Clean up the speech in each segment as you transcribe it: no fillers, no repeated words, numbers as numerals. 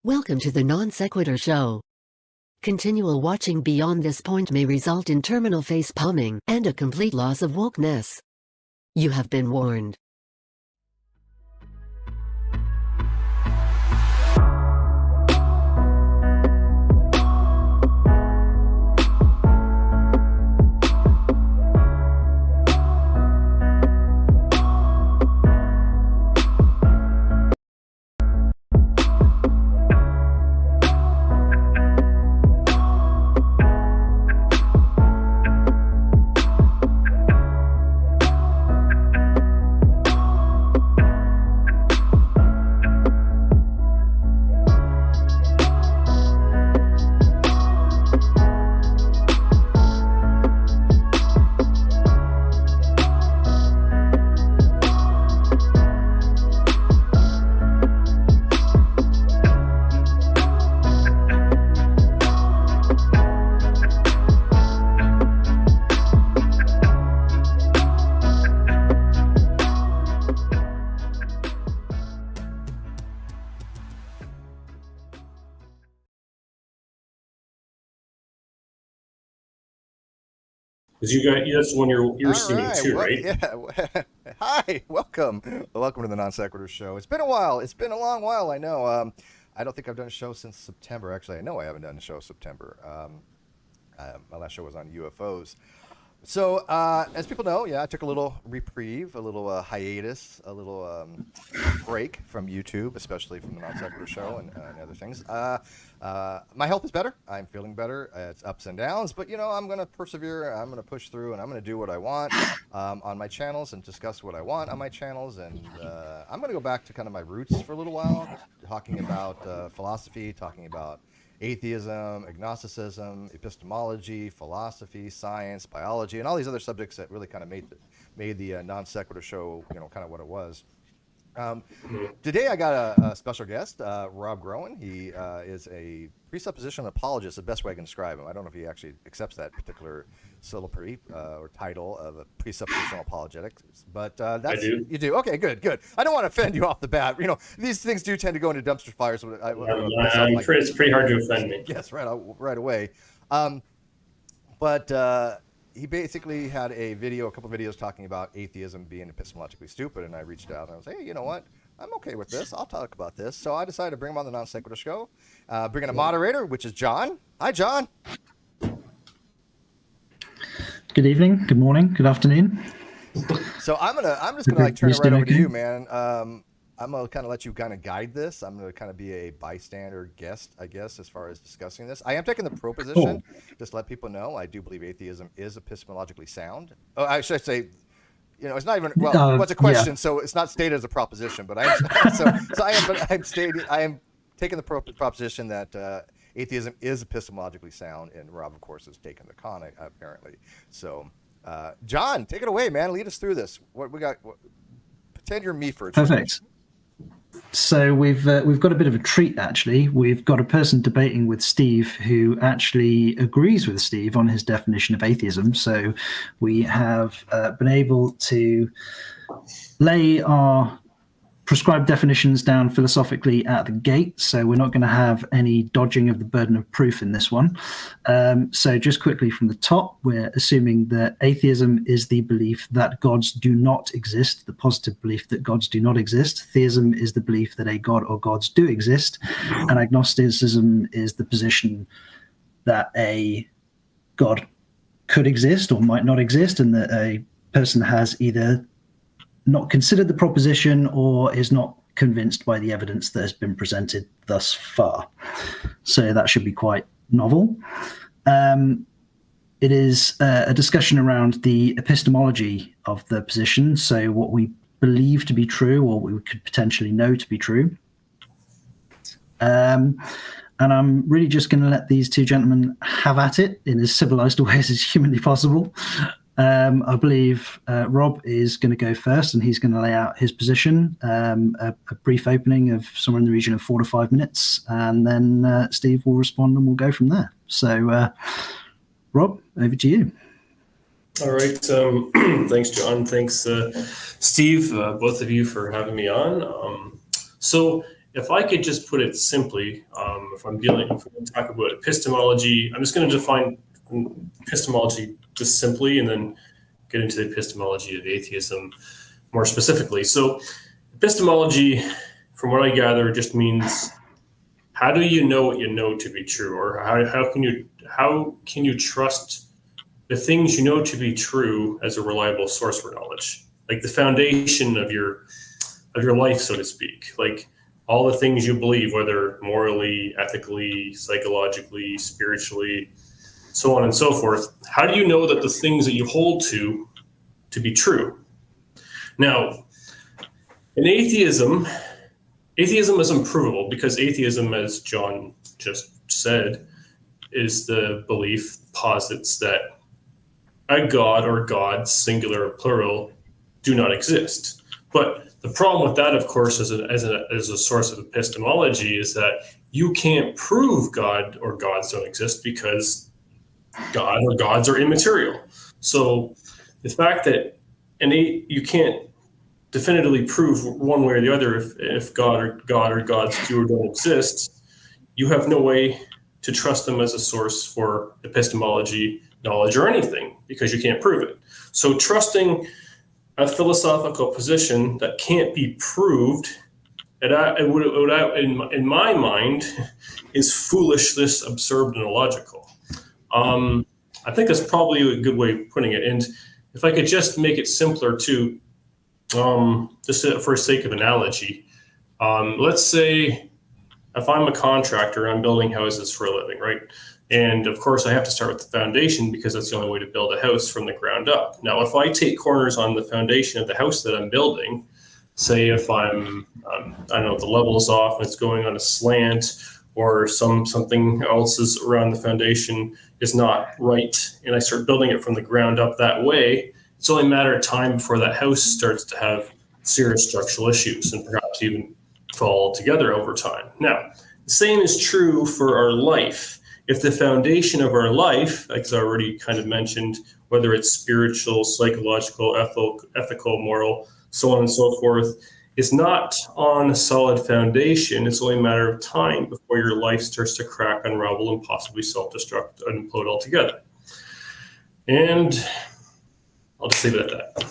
Welcome to the Non-Sequitur Show. Continual watching beyond this point may result in terminal face palming and a complete loss of wokeness. You have been warned. Because you got, that's the one you're streaming too, right? Yeah. Hi, welcome to the Non-Sequitur Show. It's been a while. It's been a long while, I know. I don't think I've done a show since September. Actually, I know I haven't done a show since September. My last show was on UFOs. So, as people know, I took a little reprieve, a little hiatus, a little break from YouTube, especially from the Non-Sequitur Show and other things. My health is better. I'm feeling better. It's ups and downs, but I'm going to persevere. I'm going to push through, and I'm going to do what I want on my channels and discuss what I want on my channels. And I'm going to go back to kind of my roots for a little while, talking about philosophy, talking about atheism, agnosticism, epistemology, philosophy, science, biology, and all these other subjects that really kind of made the Non-Sequitur Show, kind of what it was. Today I got a special guest, Rob Groen. He is a presuppositional apologist, the best way I can describe him. I don't know if he actually accepts that particular syllabary or title of a presuppositional apologetics, but that's, I do. You do? Okay, good. I don't want to offend you off the bat. These things do tend to go into dumpster fires. It's pretty hard to offend me. Yes, right away. But he basically had a couple of videos talking about atheism being epistemologically stupid, and I reached out and I was like, hey, you know what? I'm okay with this. I'll talk about this. So I decided to bring him on the Non-Sequitur Show, bring in a moderator, which is John. Hi, John. Good evening, good morning, good afternoon. So I'm just gonna turn it right over to you, man. I'm gonna kind of let you kind of guide this. I'm gonna kind of be a bystander guest, I guess, as far as discussing this. I am taking the pro position. Just to let people know, I do believe atheism is epistemologically sound. Oh, I should say, it's not even what's a question, so it's not stated as a proposition. But I am taking the proposition that atheism is epistemologically sound, and Rob, of course, is taking the con apparently. So, John, take it away, man. Lead us through this. What we got? Pretend you're me for a Perfect. So we've got a bit of a treat, actually. We've got a person debating with Steve who actually agrees with Steve on his definition of atheism. So we have been able to lay our prescribed definitions down philosophically at the gate, so we're not going to have any dodging of the burden of proof in this one. So just quickly from the top, we're assuming that atheism is the belief that gods do not exist, the positive belief that gods do not exist. Theism is the belief that a god or gods do exist, and agnosticism is the position that a god could exist or might not exist, and that a person has either not considered the proposition or is not convinced by the evidence that has been presented thus far. So that should be quite novel. It is a discussion around the epistemology of the position, so what we believe to be true or we could potentially know to be true. And I'm really just going to let these two gentlemen have at it in as civilized a way as is humanly possible. I believe Rob is going to go first, and he's going to lay out his position, a brief opening of somewhere in the region of 4 to 5 minutes, and then Steve will respond and we'll go from there. So, Rob, over to you. All right. Thanks, John. Thanks, Steve, both of you for having me on. So if I could just put it simply, if we're going to talk about epistemology, I'm just going to define epistemology just simply and then get into the epistemology of atheism more specifically. So epistemology, from what I gather, just means how do you know what you know to be true, or how can you trust the things you know to be true as a reliable source for knowledge, like the foundation of your life, so to speak, like all the things you believe, whether morally, ethically, psychologically, spiritually, so on and so forth. How do you know that the things that you hold to be true? Now, in atheism is unprovable, because atheism, as John just said, is the belief posits that a god or gods, singular or plural, do not exist. But the problem with that, of course, as a source of epistemology, is that you can't prove God or gods don't exist, because God or gods are immaterial. So the fact that you can't definitively prove one way or the other if God or gods do or don't exist, you have no way to trust them as a source for epistemology, knowledge, or anything, because you can't prove it. So trusting a philosophical position that can't be proved, in my mind, is foolishness, absurd, and illogical. I think that's probably a good way of putting it. And if I could just make it simpler too, just for sake of analogy, let's say if I'm a contractor, I'm building houses for a living, right? And of course, I have to start with the foundation, because that's the only way to build a house from the ground up. Now, if I take corners on the foundation of the house that I'm building, say if I don't know, the level is off and it's going on a slant, or something else is around the foundation is not right, and I start building it from the ground up that way, it's only a matter of time before that house starts to have serious structural issues and perhaps even fall together over time. Now, the same is true for our life. If the foundation of our life, like I already kind of mentioned, whether it's spiritual, psychological, ethical, moral, so on and so forth, is not on a solid foundation, it's only a matter of time before your life starts to crack, unravel, and possibly self-destruct and implode altogether. And I'll just leave it at that.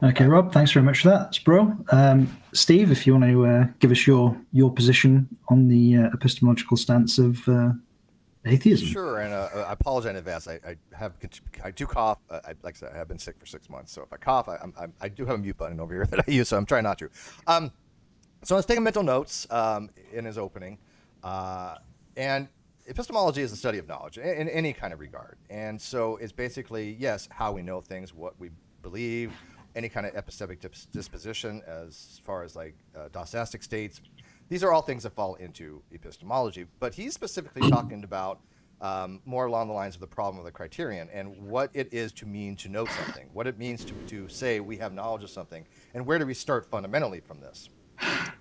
Okay, Rob, thanks very much for that. That's bro. Steve, if you want to give us your position on the epistemological stance of atheism. Sure, and I apologize in advance. I do cough. Like I said, I have been sick for 6 months, so if I cough, I do have a mute button over here that I use, so I'm trying not to. So I was taking mental notes in his opening, and epistemology is the study of knowledge in any kind of regard, and so it's basically, yes, how we know things, what we believe, any kind of epistemic disposition as far as like doxastic states. These are all things that fall into epistemology, but he's specifically talking about more along the lines of the problem of the criterion and what it is to mean to know something, what it means to say we have knowledge of something, and where do we start fundamentally from this.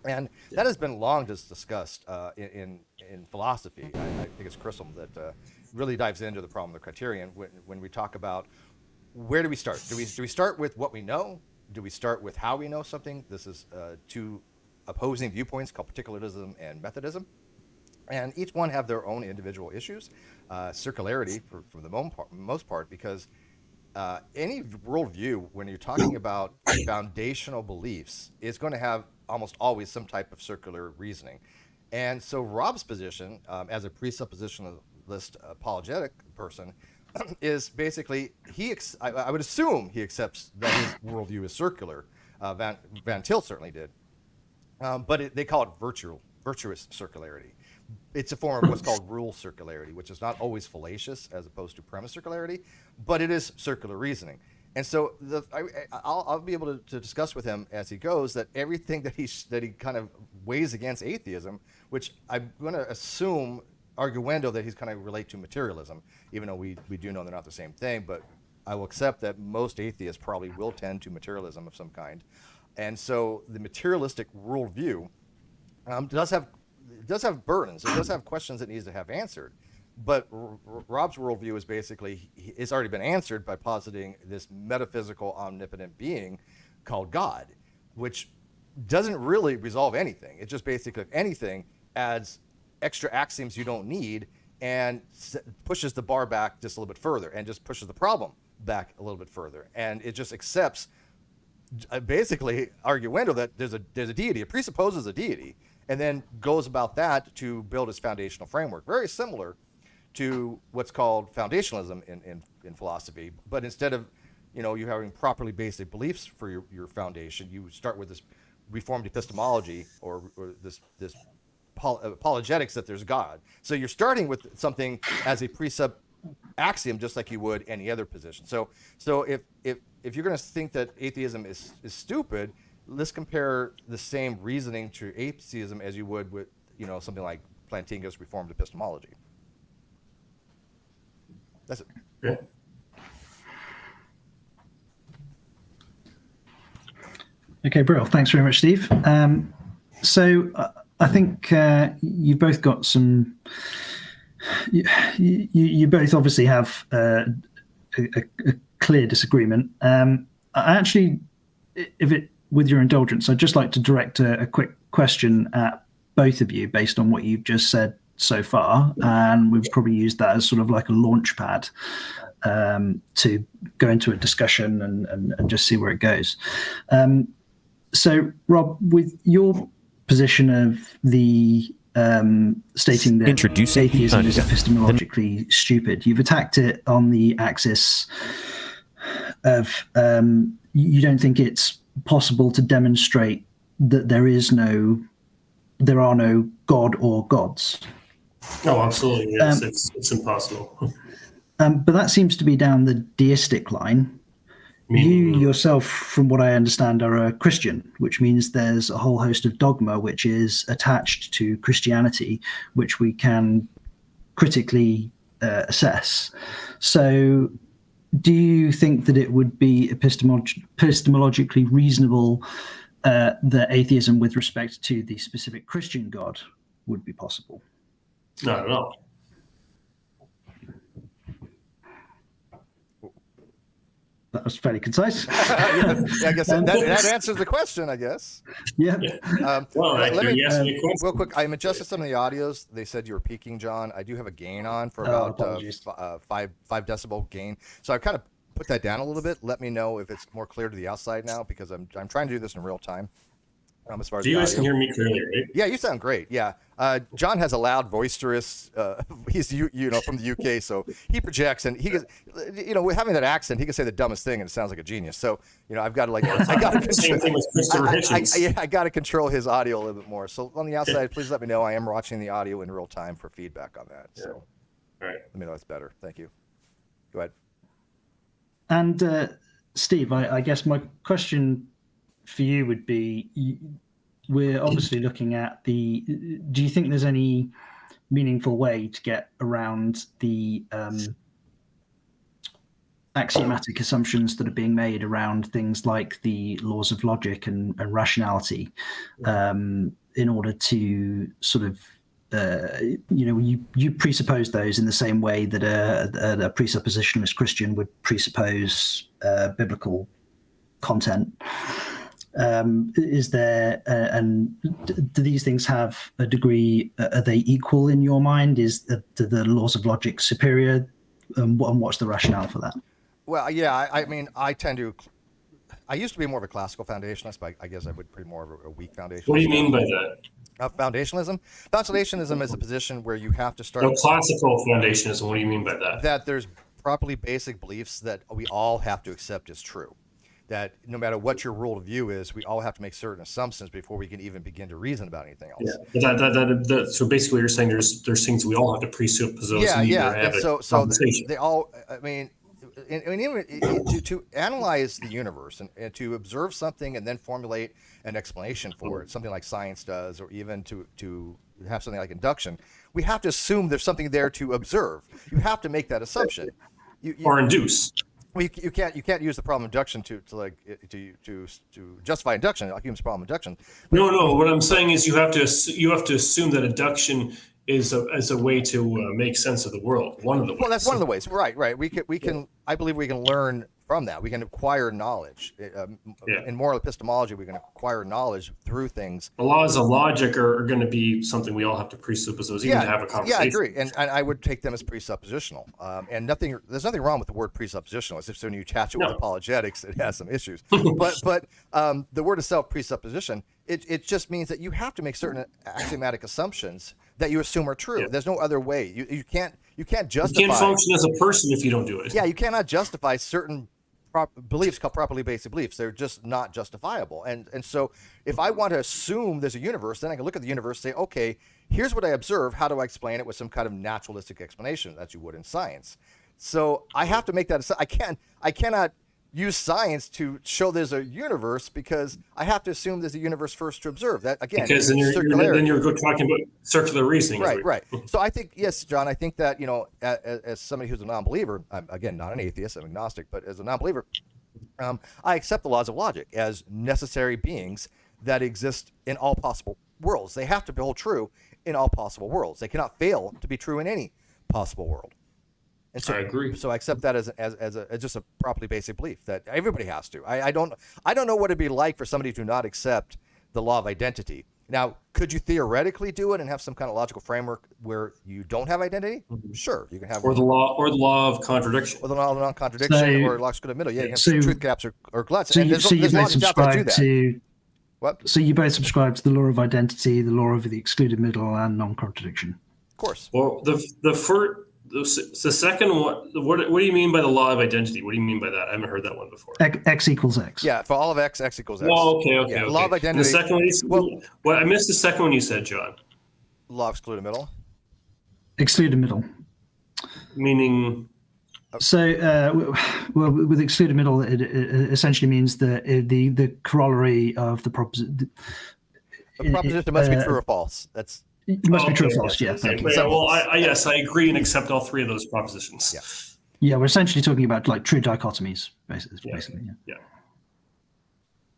And that has been long discussed in philosophy. I think it's Chisholm that really dives into the problem of the criterion when we talk about where do we start? Do we start with what we know? Do we start with how we know something? This is two opposing viewpoints called particularism and methodism, and each one have their own individual issues. Circularity for the most part, because any worldview, when you're talking about foundational beliefs, is going to have almost always some type of circular reasoning. And so Rob's position, as a presuppositionalist apologetic person, is basically I would assume he accepts that his worldview is circular. Van Til certainly did, but they call it virtuous circularity. It's a form of what's called rule circularity, which is not always fallacious as opposed to premise circularity, but it is circular reasoning. And so I'll be able to discuss with him as he goes that everything that he kind of weighs against atheism, which I'm going to assume arguendo that he's kind of relate to materialism, even though we do know they're not the same thing, but I will accept that most atheists probably will tend to materialism of some kind. And so the materialistic worldview does have burdens. It does have questions it needs to have answered. But Rob's worldview is basically, it's already been answered by positing this metaphysical omnipotent being called God, which doesn't really resolve anything. It just basically, if anything, adds extra axioms you don't need and pushes the bar back just a little bit further and just pushes the problem back a little bit further. And it just accepts, basically, arguendo that there's a deity. It presupposes a deity and then goes about that to build its foundational framework. Very similar to what's called foundationalism in philosophy. But instead of, you having properly basic beliefs for your foundation, you start with this reformed epistemology or this apologetics that there's God. So you're starting with something as a precept axiom, just like you would any other position. So if you're going to think that atheism is stupid, let's compare the same reasoning to atheism as you would with something like Plantinga's reformed epistemology. That's it. Yeah. Okay, Brill. Thanks very much, Steve. So I think you both got some. You both obviously have a clear disagreement. I actually, with your indulgence, I'd just like to direct a quick question at both of you based on what you've just said so far, and we've probably used that as sort of like a launch pad to go into a discussion and just see where it goes. So, Rob, with your position of the stating that atheism is epistemologically stupid, you've attacked it on the axis of you don't think it's possible to demonstrate that there are no God or gods. No, absolutely. Yes, it's impossible. But that seems to be down the deistic line. You yourself, from what I understand, are a Christian, which means there's a whole host of dogma which is attached to Christianity, which we can critically assess. So do you think that it would be epistemologically reasonable that atheism with respect to the specific Christian God would be possible? Not at all. That was fairly concise. Yeah, I guess that answers the question, I guess. Yeah. Well, let me ask me a question. real quick. I'm adjusted some of the audios. They said you were peaking, John. I do have a gain on for about 5 decibel gain. So I kind of put that down a little bit. Let me know if it's more clear to the outside now, because I'm trying to do this in real time. As far as you guys can hear me clearly, right? Yeah, you sound great. Yeah, John has a loud, boisterous. He's from the UK, so he projects, and he gets, having that accent, he can say the dumbest thing, and it sounds like a genius. So I've got to I got to control his audio a little bit more. So on the outside, please let me know. I am watching the audio in real time for feedback on that. So all right, let me know that's better. Thank you. Go ahead. And Steve, I guess my question for you would be, we're obviously looking at do you think there's any meaningful way to get around the axiomatic assumptions that are being made around things like the laws of logic and rationality in order to sort of you presuppose those in the same way that a presuppositionalist Christian would presuppose biblical content. Is there and do these things have a degree? Are they equal in your mind? Is the laws of logic superior? And what's the rationale for that? Well, yeah, I mean, I used to be more of a classical foundationalist, but I guess I would be more of a weak foundationalist. What do you mean by that? Foundationalism? Foundationalism is a position where you have to start. No, classical foundationism. What do you mean by that? That there's properly basic beliefs that we all have to accept as true. That no matter what your world of view is, we all have to make certain assumptions before we can even begin to reason about anything else. Yeah, but so basically, you're saying there's things we all have to presuppose. Yeah. So they all. I mean, to analyze the universe and to observe something and then formulate an explanation for it, something like science does, or even to have something like induction, we have to assume there's something there to observe. You have to make that assumption. Or induce. Well, you can't use the problem of induction to justify induction. Like Hume's problem of induction. No. What I'm saying is you have to assume that induction is a way to make sense of the world. One of the ways. Well, that's one of the ways. Right. We can. I believe we can learn from that. We can acquire knowledge. In moral epistemology, we can acquire knowledge through things. The laws of logic are going to be something we all have to presuppose even to have a conversation. Yeah, I agree. And I would take them as presuppositional. And there's nothing wrong with the word presuppositional. It's just when you attach it with apologetics, it has some issues. but the word itself, presupposition, it just means that you have to make certain axiomatic assumptions that you assume are true. There's no other way. You can't justify. You can't function as a person if you don't do it. Yeah, you cannot justify certain beliefs called properly based beliefs. They're just not justifiable. And so if I want to assume there's a universe, then I can look at the universe and say, okay, here's what I observe. How do I explain it with some kind of naturalistic explanation that you would in science? So I have to make that. I cannot use science to show there's a universe because I have to assume there's a universe first to observe. That again, because then you're talking about circular reasoning. Right. So I think, yes, John, I think that, as somebody who's a non-believer, I'm again not an atheist, I'm agnostic, but as a non-believer, I accept the laws of logic as necessary beings that exist in all possible worlds. They have to hold true in all possible worlds. They cannot fail to be true in any possible world. And so, I agree. So I accept that as just a properly basic belief that everybody has to. I don't know what it'd be like for somebody to not accept the law of identity. Now, could you theoretically do it and have some kind of logical framework where you don't have identity? Mm-hmm. Sure, you can have. Or the law of contradiction. Or the law of non-contradiction, or logical middle. Yeah, you have truth gaps or gluts. So you both subscribe to what? So you both subscribe to the law of identity, the law of the excluded middle, and non-contradiction. Of course. Well, the second one, what do you mean by the law of identity? What do you mean by that? I haven't heard that one before. X equals X. Yeah, for all of X equals X. Oh, okay. Yeah, law of identity. And the second one, I missed the second one you said, John. Law of excluded middle. Excluded middle. Meaning? So, with excluded middle, it essentially means that the corollary of the proposition. The proposition must be true or false. It must be true or false, yeah. Thank you. Well, yes, I agree and accept all three of those propositions. Yeah, we're essentially talking about like true dichotomies, basically. Yeah.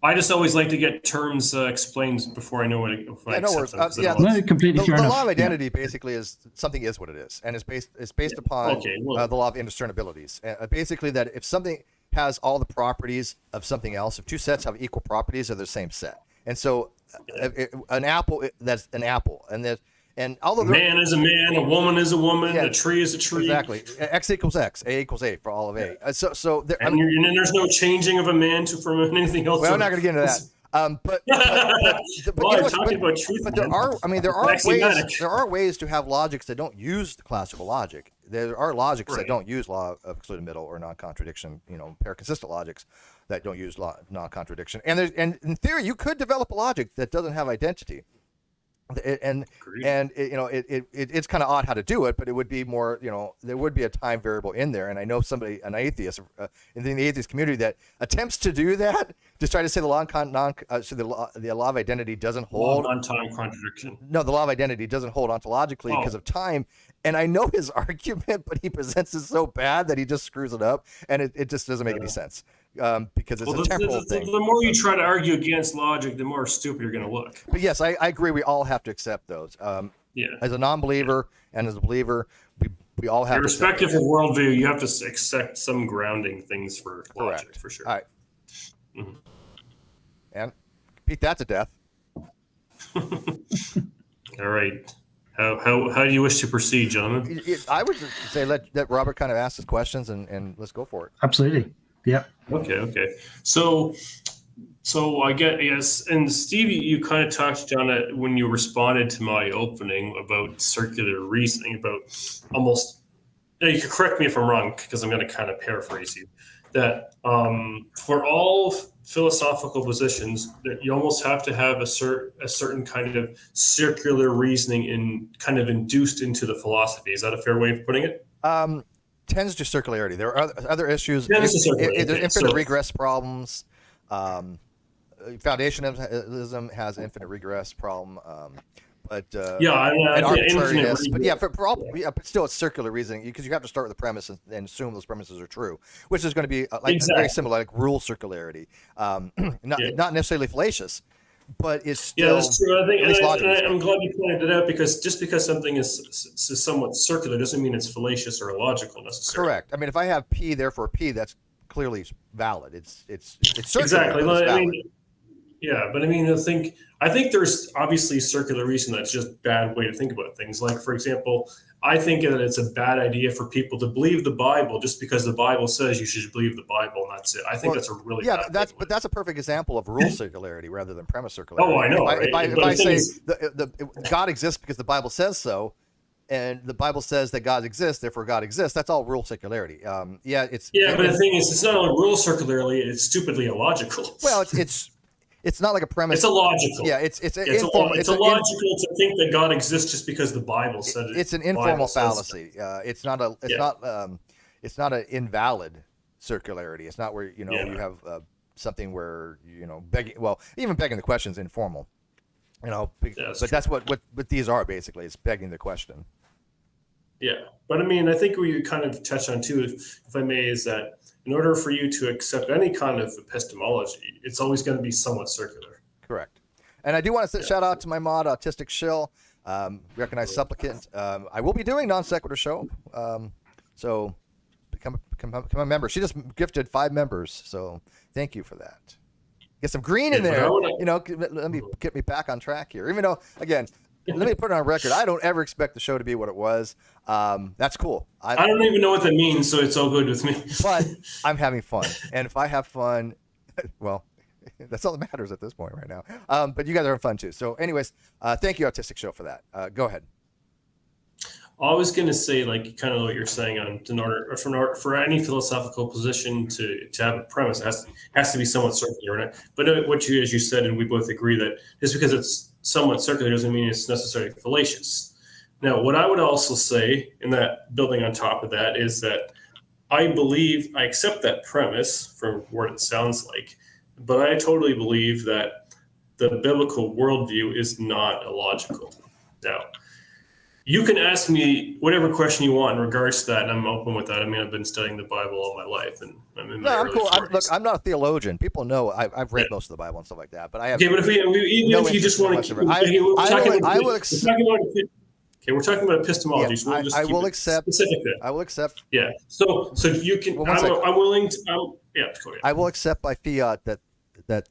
I just always like to get terms explained before I know what I accept them. Completely fair enough. The law of identity basically is something is what it is, and it's based upon the law of indiscernibilities. Basically, that if something has all the properties of something else, if two sets have equal properties, they're the same set. And so an apple, that's an apple. And although man is a man, a woman is a woman, a tree is a tree. Exactly. X equals X, A equals A for all of A. And then there's no changing of a man from anything else. Well, I'm not going to get into that. But there are ways to have logics that don't use the classical logic. There are logics that don't use law of excluded middle or non-contradiction, pair-consistent logics that don't use non-contradiction. And in theory, you could develop a logic that doesn't have identity. It's kind of odd how to do it, but it would be more, there would be a time variable in there. And I know an atheist in the atheist community that attempts to do that, to try to say the law of identity doesn't hold. Non-time contradiction. No, the law of identity doesn't hold ontologically because of time. And I know his argument, but he presents it so bad that he just screws it up, and it just doesn't make any sense. Because it's a temporal thing. The more you try to argue against logic, the more stupid you're going to look. But yes, I agree. We all have to accept those. As a non-believer and as a believer, we all have. Irrespective of worldview, you have to accept some grounding things for logic, for sure. All right. Mm-hmm. And beat that to death. All right. How do you wish to proceed, gentlemen? I would say let Robert kind of ask his questions and let's go for it. Absolutely. Yeah. Okay. So I guess, and Steve, you kind of touched on it when you responded to my opening about circular reasoning, about almost. Now you can correct me if I'm wrong because I'm going to kind of paraphrase you. That for all philosophical positions, that you almost have to have a certain kind of circular reasoning kind of induced into the philosophy. Is that a fair way of putting it? Tends to circularity. There are other issues. There's infinite regress problems. Foundationalism has infinite regress problem. But arbitrariness. But but still, it's circular reasoning because you have to start with the premise and assume those premises are true, which is going to be very similar, like rule circularity. Not necessarily fallacious, but it's still, that's true. I think, at least logically I'm glad you pointed it out, because just because something is somewhat circular doesn't mean it's fallacious or illogical necessarily. correct. I mean, if I have P, therefore P, that's clearly valid. It's circular. Exactly. But it's I valid. mean, yeah, but I mean, I think there's obviously circular reason that's just a bad way to think about things. Like, for example, I think that it's a bad idea for people to believe the Bible just because the Bible says you should believe the Bible, and that's it. I think that's a really bad but that's a perfect example of rule circularity rather than premise circularity. Oh, I know. If I say God exists because the Bible says so, and the Bible says that God exists, therefore God exists, that's all rule circularity. But the thing is, it's not only rule circularity; it's stupidly illogical. Well, it's not like a premise. It's illogical. Yeah, it's informal. It's illogical to think that God exists just because the Bible said it. It's an informal fallacy. It's not an invalid circularity. It's not where you have something where begging the question is informal. But that's what these are basically. It's begging the question. Yeah, but I mean, I think we kind of touched on too, if I may, is that in order for you to accept any kind of epistemology, it's always going to be somewhat circular. Correct. And I do want to shout out to my mod, Autistic Shill, recognized supplicant. I will be doing Non-Sequitur Show, so become a member. She just gifted 5 members, so thank you for that. Get some green in there. Let me get me back on track here. Even though, again, let me put it on record. I don't ever expect the show to be what it was. That's cool. I don't even know what that means, so it's all good with me. But I'm having fun. And if I have fun, well, that's all that matters at this point right now. But you guys are having fun too. So anyways, thank you, Autistic Show, for that. Go ahead. I was going to say, like, kind of what you're saying for any philosophical position to have a premise, it has to be somewhat circular. Right? But as you said, and we both agree that just because it's somewhat circular doesn't mean it's necessarily fallacious. Now, what I would also say, in that building on top of that, is that I accept that premise from what it sounds like, but I totally believe that the biblical worldview is not illogical. Now, you can ask me whatever question you want in regards to that, and I'm open with that. I mean, I've been studying the Bible all my life, and I'm in my early 40s. I'm not a theologian. People know I've read most of the Bible and stuff like that, but I have. Okay, but if you just want to, we're talking about epistemology. Yeah, so we'll just I will accept. Specific there. I will accept. Yeah. So you can. Well, I'm willing to. Go ahead. I will accept by fiat that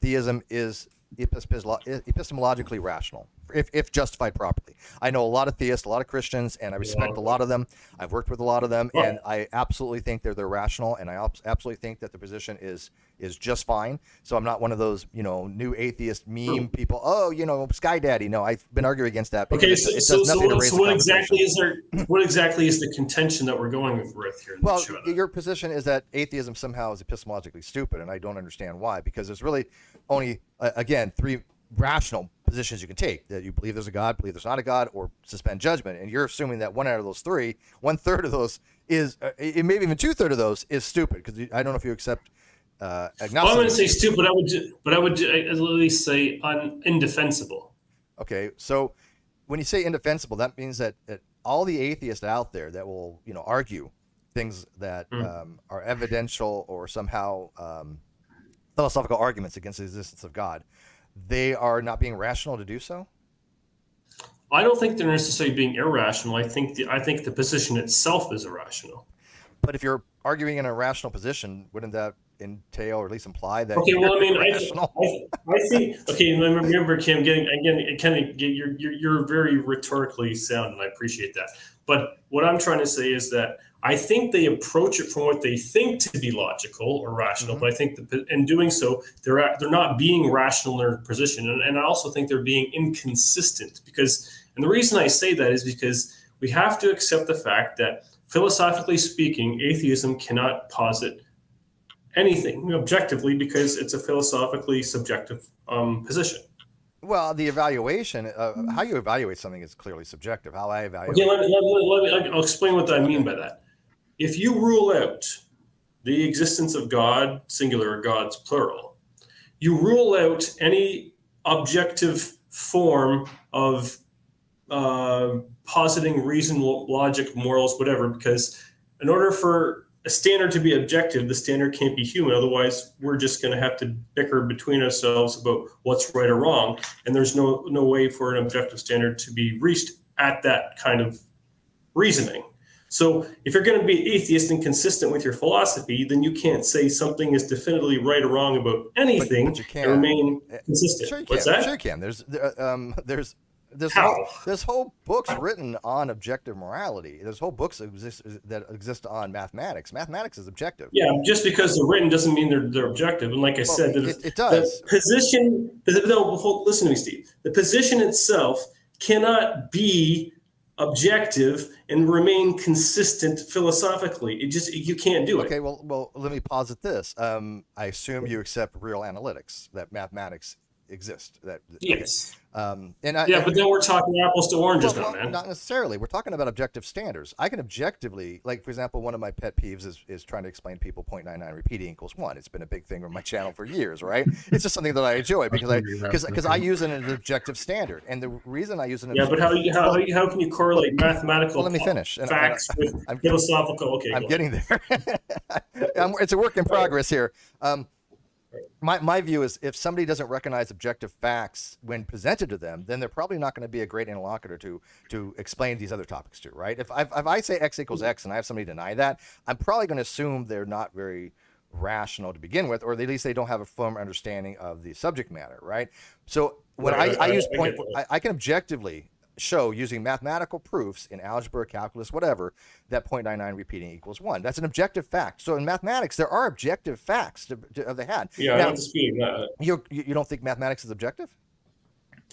theism is epistemologically rational, if justified properly. I know a lot of theists, a lot of Christians, and I respect a lot of them. I've worked with a lot of them, and I absolutely think they're rational, and I absolutely think that the position is just fine. So I'm not one of those new atheist meme people. Oh, Sky Daddy. No, I've been arguing against that. Okay, so what exactly is there? What exactly is the contention that we're going with here? Well, your position is that atheism somehow is epistemologically stupid, and I don't understand why. Because there's really only again 3 rational positions you can take: that you believe there's a God, believe there's not a God, or suspend judgment. And you're assuming that one out of those 3, 1/3 of those is, maybe even 2/3 of those is stupid. Because I don't know if you accept agnosticism. Well, I'm going to say stupid. I would at least say indefensible. Okay, so when you say indefensible, that means that all the atheists out there that will argue things that are evidential or somehow philosophical arguments against the existence of God, they are not being rational to do so? I don't think they're necessarily being irrational. I think the position itself is irrational. But if you're arguing in a rational position, wouldn't that entail or at least imply that? Okay, well, I mean, I think. Okay, remember, Kim. You're very rhetorically sound, and I appreciate that. But what I'm trying to say is that I think they approach it from what they think to be logical or rational, but I think in doing so, they're not being rational in their position, and I also think they're being inconsistent. And the reason I say that is because we have to accept the fact that, philosophically speaking, atheism cannot posit anything objectively because it's a philosophically subjective position. Well, the evaluation, how you evaluate something is clearly subjective. How I evaluate. Okay, I'll explain what I mean by that. If you rule out the existence of God, singular, or gods, plural, you rule out any objective form of positing reason, logic, morals, whatever, because in order for a standard to be objective, the standard can't be human. Otherwise, we're just going to have to bicker between ourselves about what's right or wrong. And there's no way for an objective standard to be reached at that kind of reasoning. So if you're going to be atheist and consistent with your philosophy, then you can't say something is definitively right or wrong about anything but you can. and remain consistent. Sure you What's can. that? Sure you can. There's How? there's whole books written on objective morality. There's whole books that exist on mathematics. Mathematics is objective. Yeah, just because they're written doesn't mean they're objective. And like I said, it does. The position. Listen to me, Steve. The position itself cannot be objective and remain consistent philosophically. You can't do it. Okay, well, let me posit this. I assume you accept real analytics, that mathematics exist. Yes. Okay. But then we're talking apples to oranges now, man. Not necessarily. We're talking about objective standards. I can objectively, like, for example, one of my pet peeves is trying to explain to people 0.99 repeating equals 1. It's been a big thing on my channel for years, right? It's just something that I enjoy because I use it as an objective standard. And the reason I use it but how can you correlate mathematical let me finish. facts with philosophical? Okay, I'm getting there. It's a work in progress here. My view is if somebody doesn't recognize objective facts when presented to them, then they're probably not going to be a great interlocutor to explain these other topics to, right? If I say X equals X and I have somebody deny that, I'm probably going to assume they're not very rational to begin with, or at least they don't have a firm understanding of the subject matter, right? So when I can objectively show using mathematical proofs in algebra, calculus, whatever, that 0.99 repeating equals 1. That's an objective fact. So in mathematics, there are objective facts of the hand. Yeah, I'm not disputing that. You don't think mathematics is objective?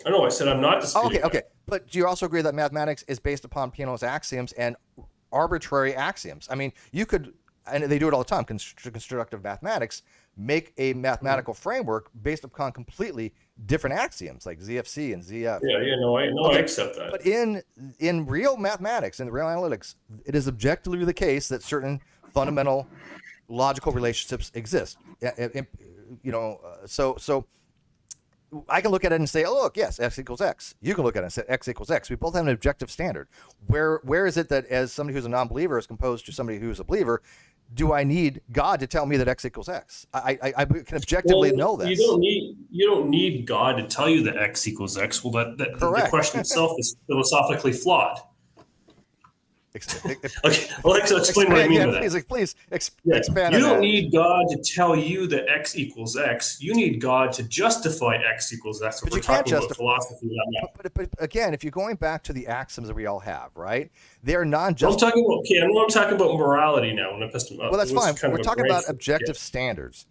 I know. I said I'm not disputing. Okay. But do you also agree that mathematics is based upon Peano's axioms and arbitrary axioms? I mean, you could, and they do it all the time, constructive mathematics, make a mathematical framework based upon completely different axioms like ZFC and ZF. I accept that. But in real mathematics, in real analytics, it is objectively the case that certain fundamental logical relationships exist. So I can look at it and say, oh, look, yes, X equals X. You can look at it and say X equals X. We both have an objective standard. Where is it that as somebody who's a non-believer as opposed to somebody who's a believer, do I need God to tell me that X equals X? I can objectively know this. You don't need God to tell you that X equals X. Well, the question itself is philosophically flawed. Okay, well, explain what I mean by that. Please expand. You don't need God to tell you that X equals X. You need God to justify X equals X. But we're talking about philosophy. But again, if you're going back to the axioms that we all have, right? They are non-just. I'm talking about morality now. Well, that's fine. We're talking about objective standards.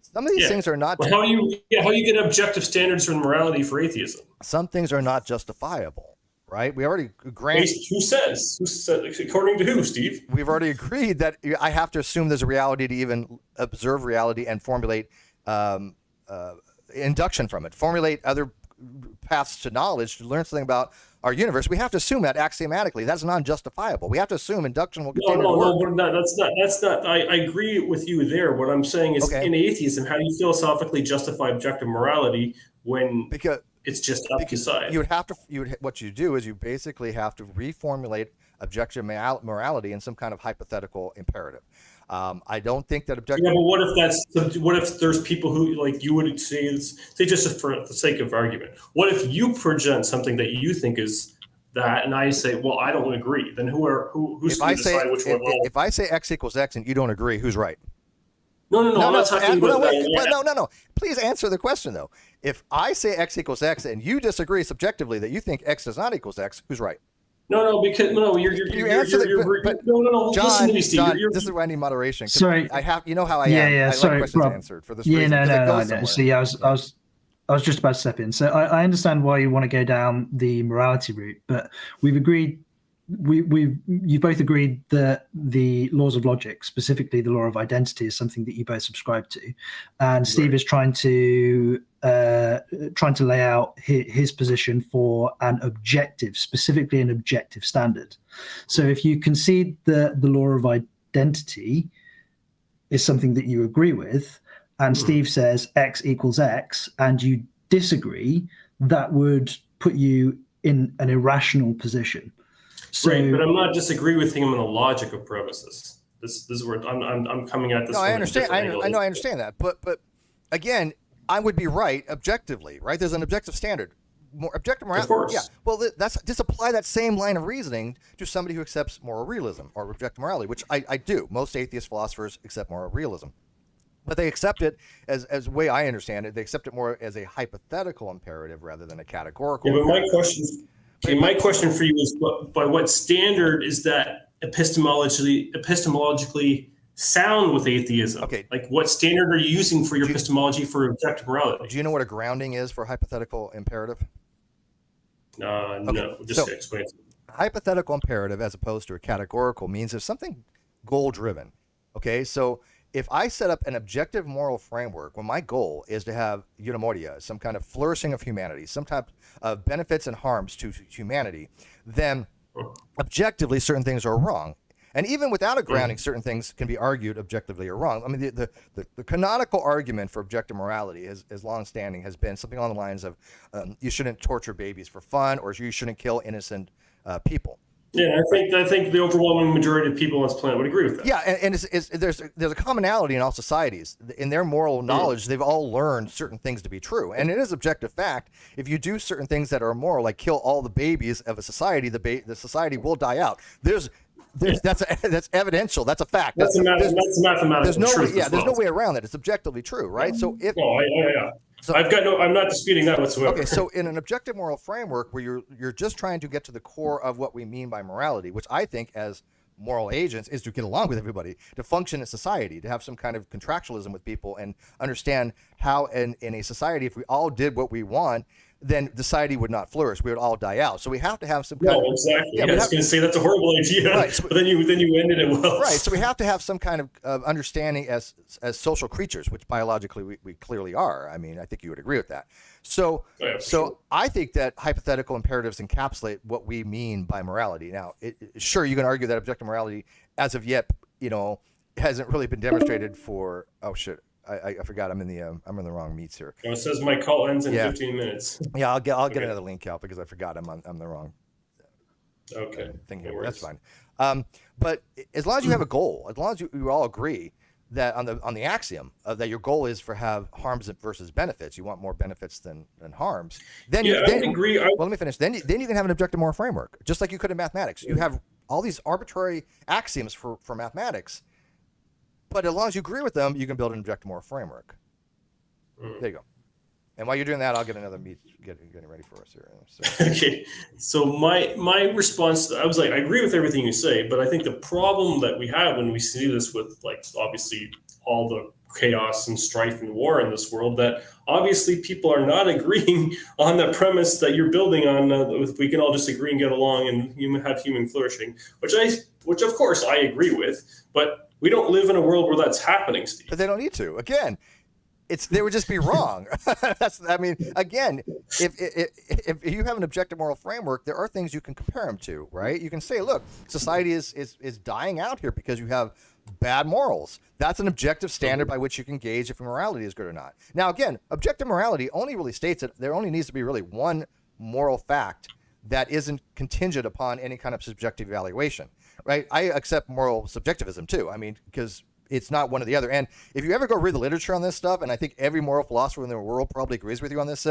Some of these things are not. Well, how you get objective standards for morality for atheism? Some things are not justifiable. Right? We already agreed. Who says? According to who, Steve? We've already agreed that I have to assume there's a reality to even observe reality and formulate induction from it, formulate other paths to knowledge to learn something about our universe. We have to assume that axiomatically. That's non-justifiable. We have to assume induction will continue to work. No, that's not. I agree with you there. What I'm saying is, in atheism, how do you philosophically justify objective morality when it's just up to side? What you do is you basically have to reformulate objective morality in some kind of hypothetical imperative. I don't think that objective. Yeah, but what if there's people who, like you would say just for the sake of argument, what if you present something that you think is that, and I say, well, I don't agree. Then who's going to decide which one? If I say X equals X and you don't agree, who's right? No. I'm not talking about that. No. Please answer the question though. If I say X equals X and you disagree subjectively that you think X does not equals X, who's right? No, because you answer no. John, listen to me, Steve. John, this is why I need moderation. Sorry, I have. You know how I am. I sorry, like questions Rob. answered for this reason. No. See, I was just about to step in. So I understand why you want to go down the morality route, but we've agreed. You both agreed that the laws of logic, specifically the law of identity, is something that you both subscribe to, and Steve is trying to lay out his position for an objective, specifically an objective standard. So if you concede that the law of identity is something that you agree with, and Steve says X equals X, and you disagree, that would put you in an irrational position. So, right, but I'm not disagreeing with him on the logic of premises. This is where I'm coming at this. No, from I a understand. different angle. I know, I understand that. But again, I would be right objectively, right? There's an objective standard. Objective morality. Of course. Yeah. Well, just apply that same line of reasoning to somebody who accepts moral realism or objective morality, which I do. Most atheist philosophers accept moral realism. But they accept it as the way I understand it. They accept it more as a hypothetical imperative rather than a categorical. Yeah, but imperative. my question for you is, by what standard is that epistemologically sound with atheism? Okay. Like, what standard are you using for your epistemology for objective morality? Do you know what a grounding is for hypothetical imperative? No, just explain. Hypothetical imperative, as opposed to a categorical, means there's something goal-driven. Okay, so if I set up an objective moral framework, when my goal is to have eudaimonia, some kind of flourishing of humanity, some type of benefits and harms to humanity, then objectively certain things are wrong. And even without a grounding, certain things can be argued objectively are wrong. I mean, the canonical argument for objective morality is long-standing, has been something along the lines of you shouldn't torture babies for fun, or you shouldn't kill innocent people. Yeah, I think the overwhelming majority of people on this planet would agree with that. Yeah, and there's a commonality in all societies. In their moral knowledge, they've all learned certain things to be true. And it is objective fact. If you do certain things that are immoral, like kill all the babies of a society, the society will die out. That's evidential. That's a fact. That's a mathematical there's no truth. there's no way around that. It's objectively true, right? So if So I'm not disputing that whatsoever. Okay, so in an objective moral framework where you're just trying to get to the core of what we mean by morality, which I think as moral agents is to get along with everybody, to function in society, to have some kind of contractualism with people and understand how in a society, if we all did what we want, then society would not flourish. We would all die out. So we have to have some kind of... exactly. Yeah, I was going to say that's a horrible idea, right, but then you ended it well. Right, so we have to have some kind of understanding as social creatures, which biologically we clearly are. I mean, I think you would agree with that. So sure. I think that hypothetical imperatives encapsulate what we mean by morality. Now, sure, you can argue that objective morality, as of yet, hasn't really been demonstrated for... Oh, shit. I forgot. I'm in the wrong meets here. It says my call ends in 15 minutes. Yeah, I'll get another link out because I forgot I'm the wrong thing here. That's fine. But as long as you have a goal, as long as you all agree that on the axiom that your goal is for have harms versus benefits, you want more benefits than harms. Then I agree. Well, let me finish. Then you can have an objective moral framework, just like you could in mathematics. You have all these arbitrary axioms for mathematics. But as long as you agree with them, you can build an objective moral framework. There you go. And while you're doing that, I'll get another meet getting ready for us here. So. Okay. So my response, I was like, I agree with everything you say, but I think the problem that we have when we see this with, like, obviously all the chaos and strife and war in this world, that obviously people are not agreeing on the premise that you're building on. If we can all just agree and get along and have human flourishing, which of course I agree with, but we don't live in a world where that's happening, Steve. But they don't need to. Again, they would just be wrong. Again, if you have an objective moral framework, there are things you can compare them to, right? You can say, look, society is dying out here because you have bad morals. That's an objective standard by which you can gauge if morality is good or not. Now, again, objective morality only really states that there only needs to be really one moral fact that isn't contingent upon any kind of subjective evaluation. Right, I accept moral subjectivism too. I mean, because it's not one or the other. And if you ever go read the literature on this stuff, and I think every moral philosopher in the world probably agrees with you on this,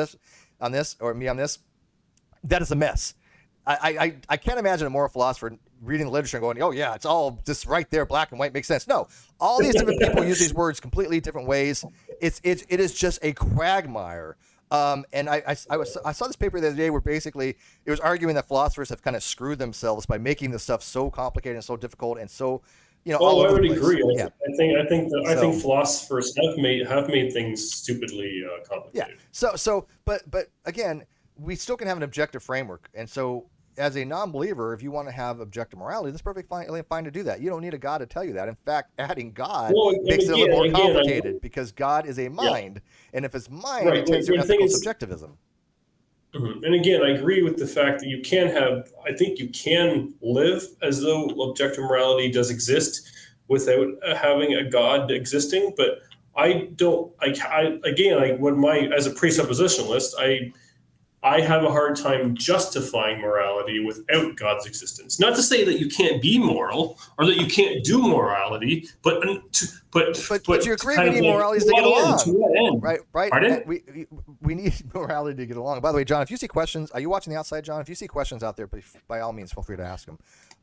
or me on this, that is a mess. I can't imagine a moral philosopher reading the literature and going, "Oh yeah, it's all just right there, black and white, makes sense." No, all these different people use these words completely different ways. It is just a quagmire. And I saw this paper the other day where basically it was arguing that philosophers have kind of screwed themselves by making this stuff so complicated and so difficult and so, all I would over the agree. Yeah. I think philosophers have made things stupidly complicated. Yeah. But again, we still can have an objective framework, and so as a non-believer, if you want to have objective morality, that's perfectly fine to do that. You don't need a God to tell you that. In fact, adding God makes it a little more complicated because God is a mind, and if it's mind, it tends to ethical subjectivism. Mm-hmm. And again, I agree with the fact that I think you can live as though objective morality does exist without having a God existing, but I don't. As a presuppositionalist, I have a hard time justifying morality without God's existence. Not to say that you can't be moral or that you can't do morality, but you agree we need morality to get along, right? Pardon? We need morality to get along. By the way, John, if you see questions, are you watching the outside, John? If you see questions out there, by all means, feel free to ask them.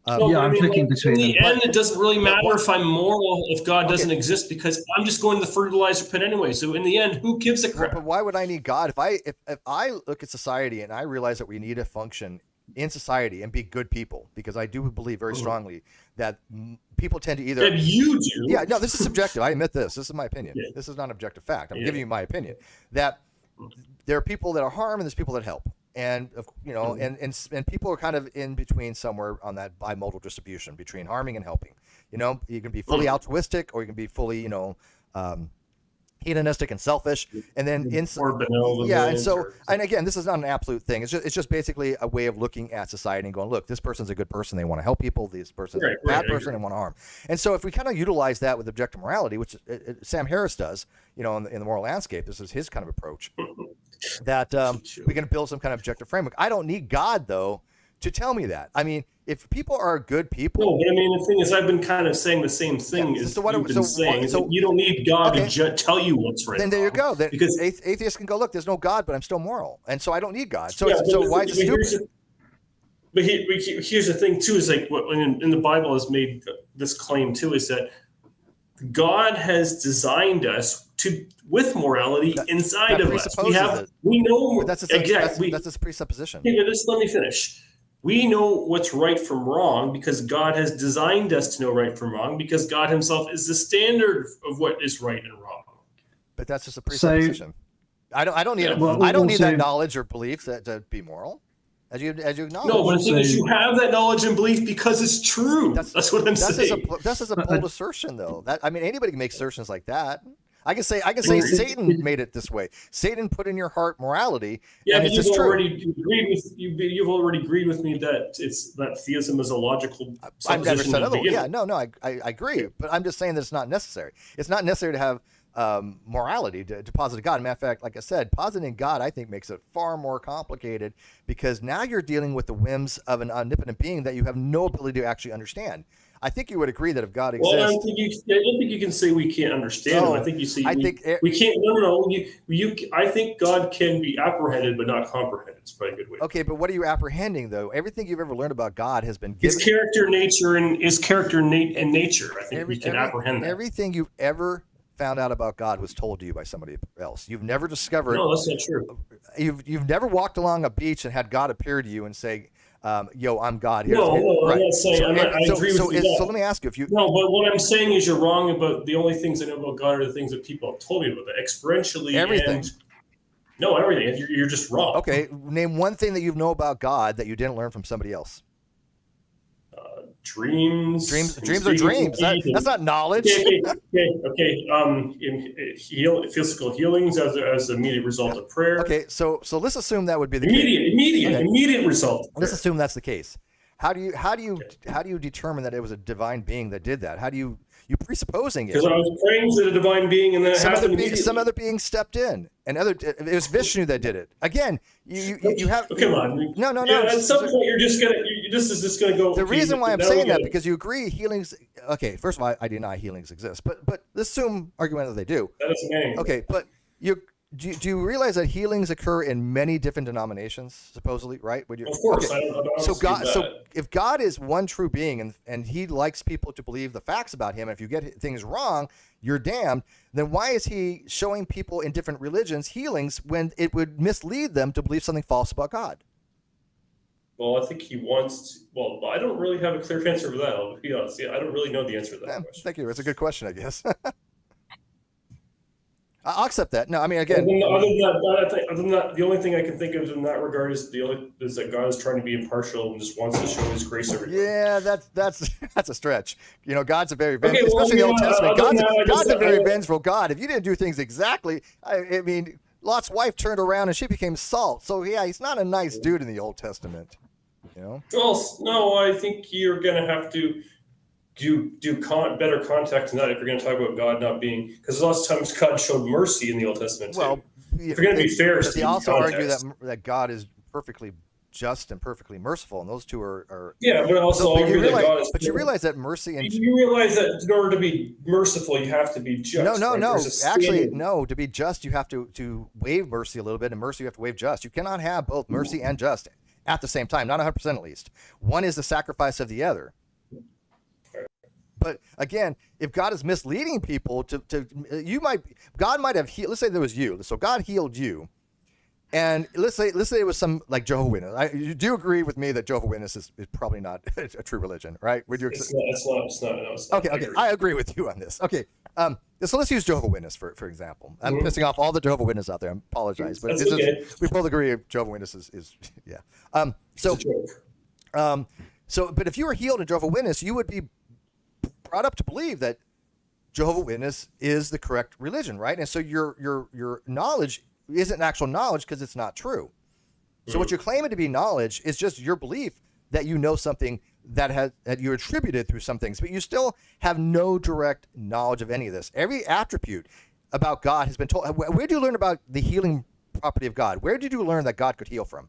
I'm clicking between them. In the end, it doesn't really matter if I'm moral if God doesn't exist, because I'm just going to the fertilizer pit anyway. So in the end, who gives a crap? But why would I need God? If I look at society and I realize that we need to function in society and be good people, because I do believe very strongly that people tend to either. And you do. Yeah, no, this is subjective. I admit this. This is my opinion. Yeah. This is not an objective fact. I'm giving you my opinion that there are people that are harm and there's people that help. And and people are kind of in between somewhere on that bimodal distribution between harming and helping. You can be fully altruistic, or you can be fully, hedonistic and selfish. And then and again, this is not an absolute thing. It's just basically a way of looking at society and going, look, this person's a good person. They want to help people. This person's a bad person and want to harm. And so if we kind of utilize that with objective morality, which Sam Harris does, in the moral landscape, this is his kind of approach. That we can build some kind of objective framework. I don't need God, though, to tell me that. I mean, if people are good people... No, but I mean, the thing is, I've been kind of saying the same thing as you've been saying. So you don't need God to tell you what's right. Then there you go. Because atheists can go, look, there's no God, but I'm still moral. And so I don't need God. So why is it stupid? But here's the thing, too, is like what in the Bible has made this claim, too, is that God has designed us with morality inside of us. We know that's a presupposition. Okay, let me finish. We know what's right from wrong because God has designed us to know right from wrong, because God himself is the standard of what is right and wrong. But that's just a presupposition. I don't need that knowledge or belief to be moral. As you acknowledge. No, but the thing is, you have that knowledge and belief because it's true. That's what I'm saying. That's just a bold assertion, though. Anybody can make assertions like that. I can say Satan made it this way. Satan put in your heart morality. Yeah, and but you've already agreed with me that theism is a logical supposition. I've never said otherwise. Yeah, no, I agree. But I'm just saying that it's not necessary. It's not necessary to have morality to posit God. Matter of fact, like I said, positing God, I think, makes it far more complicated, because now you're dealing with the whims of an omnipotent being that you have no ability to actually understand. I think you would agree that if God exists... Well, I don't think you can say we can't understand him. I think you say we can't... No. I think God can be apprehended but not comprehended. It's probably a good way. Okay, but what are you apprehending, though? Everything you've ever learned about God has been given... His character, nature. I think we can apprehend that. Everything you've ever found out about God was told to you by somebody else. You've never discovered... No, that's not true. You've never walked along a beach and had God appear to you and say... yo, I'm God. I'm not saying. I agree with you. So let me ask you if you. No, but what I'm saying is you're wrong about the only things I know about God are the things that people have told me about that experientially. Everything. Everything. You're just wrong. Okay, name one thing that you know about God that you didn't learn from somebody else. Dreams. Dreams are dreams. That's not knowledge. Okay. Physical healings as an immediate result of prayer. Okay, so let's assume that would be the immediate result. Let's assume that's the case. How do you determine that it was a divine being that did that? How do you presupposing it? Because I was praying to the divine being, and then some other being stepped in, and it was Vishnu that did it. Again, you have. Come on. No. Yeah, at some point, this is just gonna go. The reason why I'm saying that, because you agree healings. Okay, first of all, I deny healings exist, but let's assume argument that they do. That doesn't mean anything. Okay, but do you realize that healings occur in many different denominations, supposedly, right? Of course. Okay. So if God is one true being and he likes people to believe the facts about him, and if you get things wrong, you're damned, then why is he showing people in different religions healings when it would mislead them to believe something false about God? Well, I think he wants to. Well, I don't really have a clear answer for that. I'll be honest. Yeah, I don't really know the answer to that question. Thank you. It's a good question, I guess. I'll accept that. No, I mean, again. Other than that, the only thing I can think of in that regard is that God is trying to be impartial and just wants to show His grace everywhere. Yeah, that's a stretch. God's a very vengeful, especially in the Old Testament. God's a very vengeful God. If you didn't do things exactly, I mean, Lot's wife turned around and she became salt. So yeah, he's not a nice dude in the Old Testament. Well, no, I think you're going to have to do better context than that if you're going to talk about God not being, because lots of times God showed mercy in the Old Testament too. Well, if you're going to be fair, they also argue that God is perfectly just and perfectly merciful, and those two are yeah, but also argue that God is. But you realize that mercy and you realize that in order to be merciful, you have to be just. No. Actually, no. To be just, you have to waive mercy a little bit, and mercy you have to waive just. You cannot have both mercy and just at the same time, not 100% at least. One is the sacrifice of the other. But again, if God is misleading people, God might have healed. Let's say there was you, so God healed you, and let's say it was some like Jehovah's Witness. You do agree with me that Jehovah's Witness is probably not a true religion, right? Would you? It's not. No, okay. I agree with you on this. Okay. So let's use Jehovah's Witness for example. I'm pissing off all the Jehovah's Witnesses out there. I apologize, but we both agree Jehovah's Witness is yeah. But if you were healed in Jehovah's Witness, you would be brought up to believe that Jehovah's Witness is the correct religion, right? And so your knowledge isn't actual knowledge because it's not true. So what you're claiming to be knowledge is just your belief that you know something that you attributed through some things, but you still have no direct knowledge of any of this. Every attribute about God has been told. Where did you learn about the healing property of God? Where did you learn that God could heal from?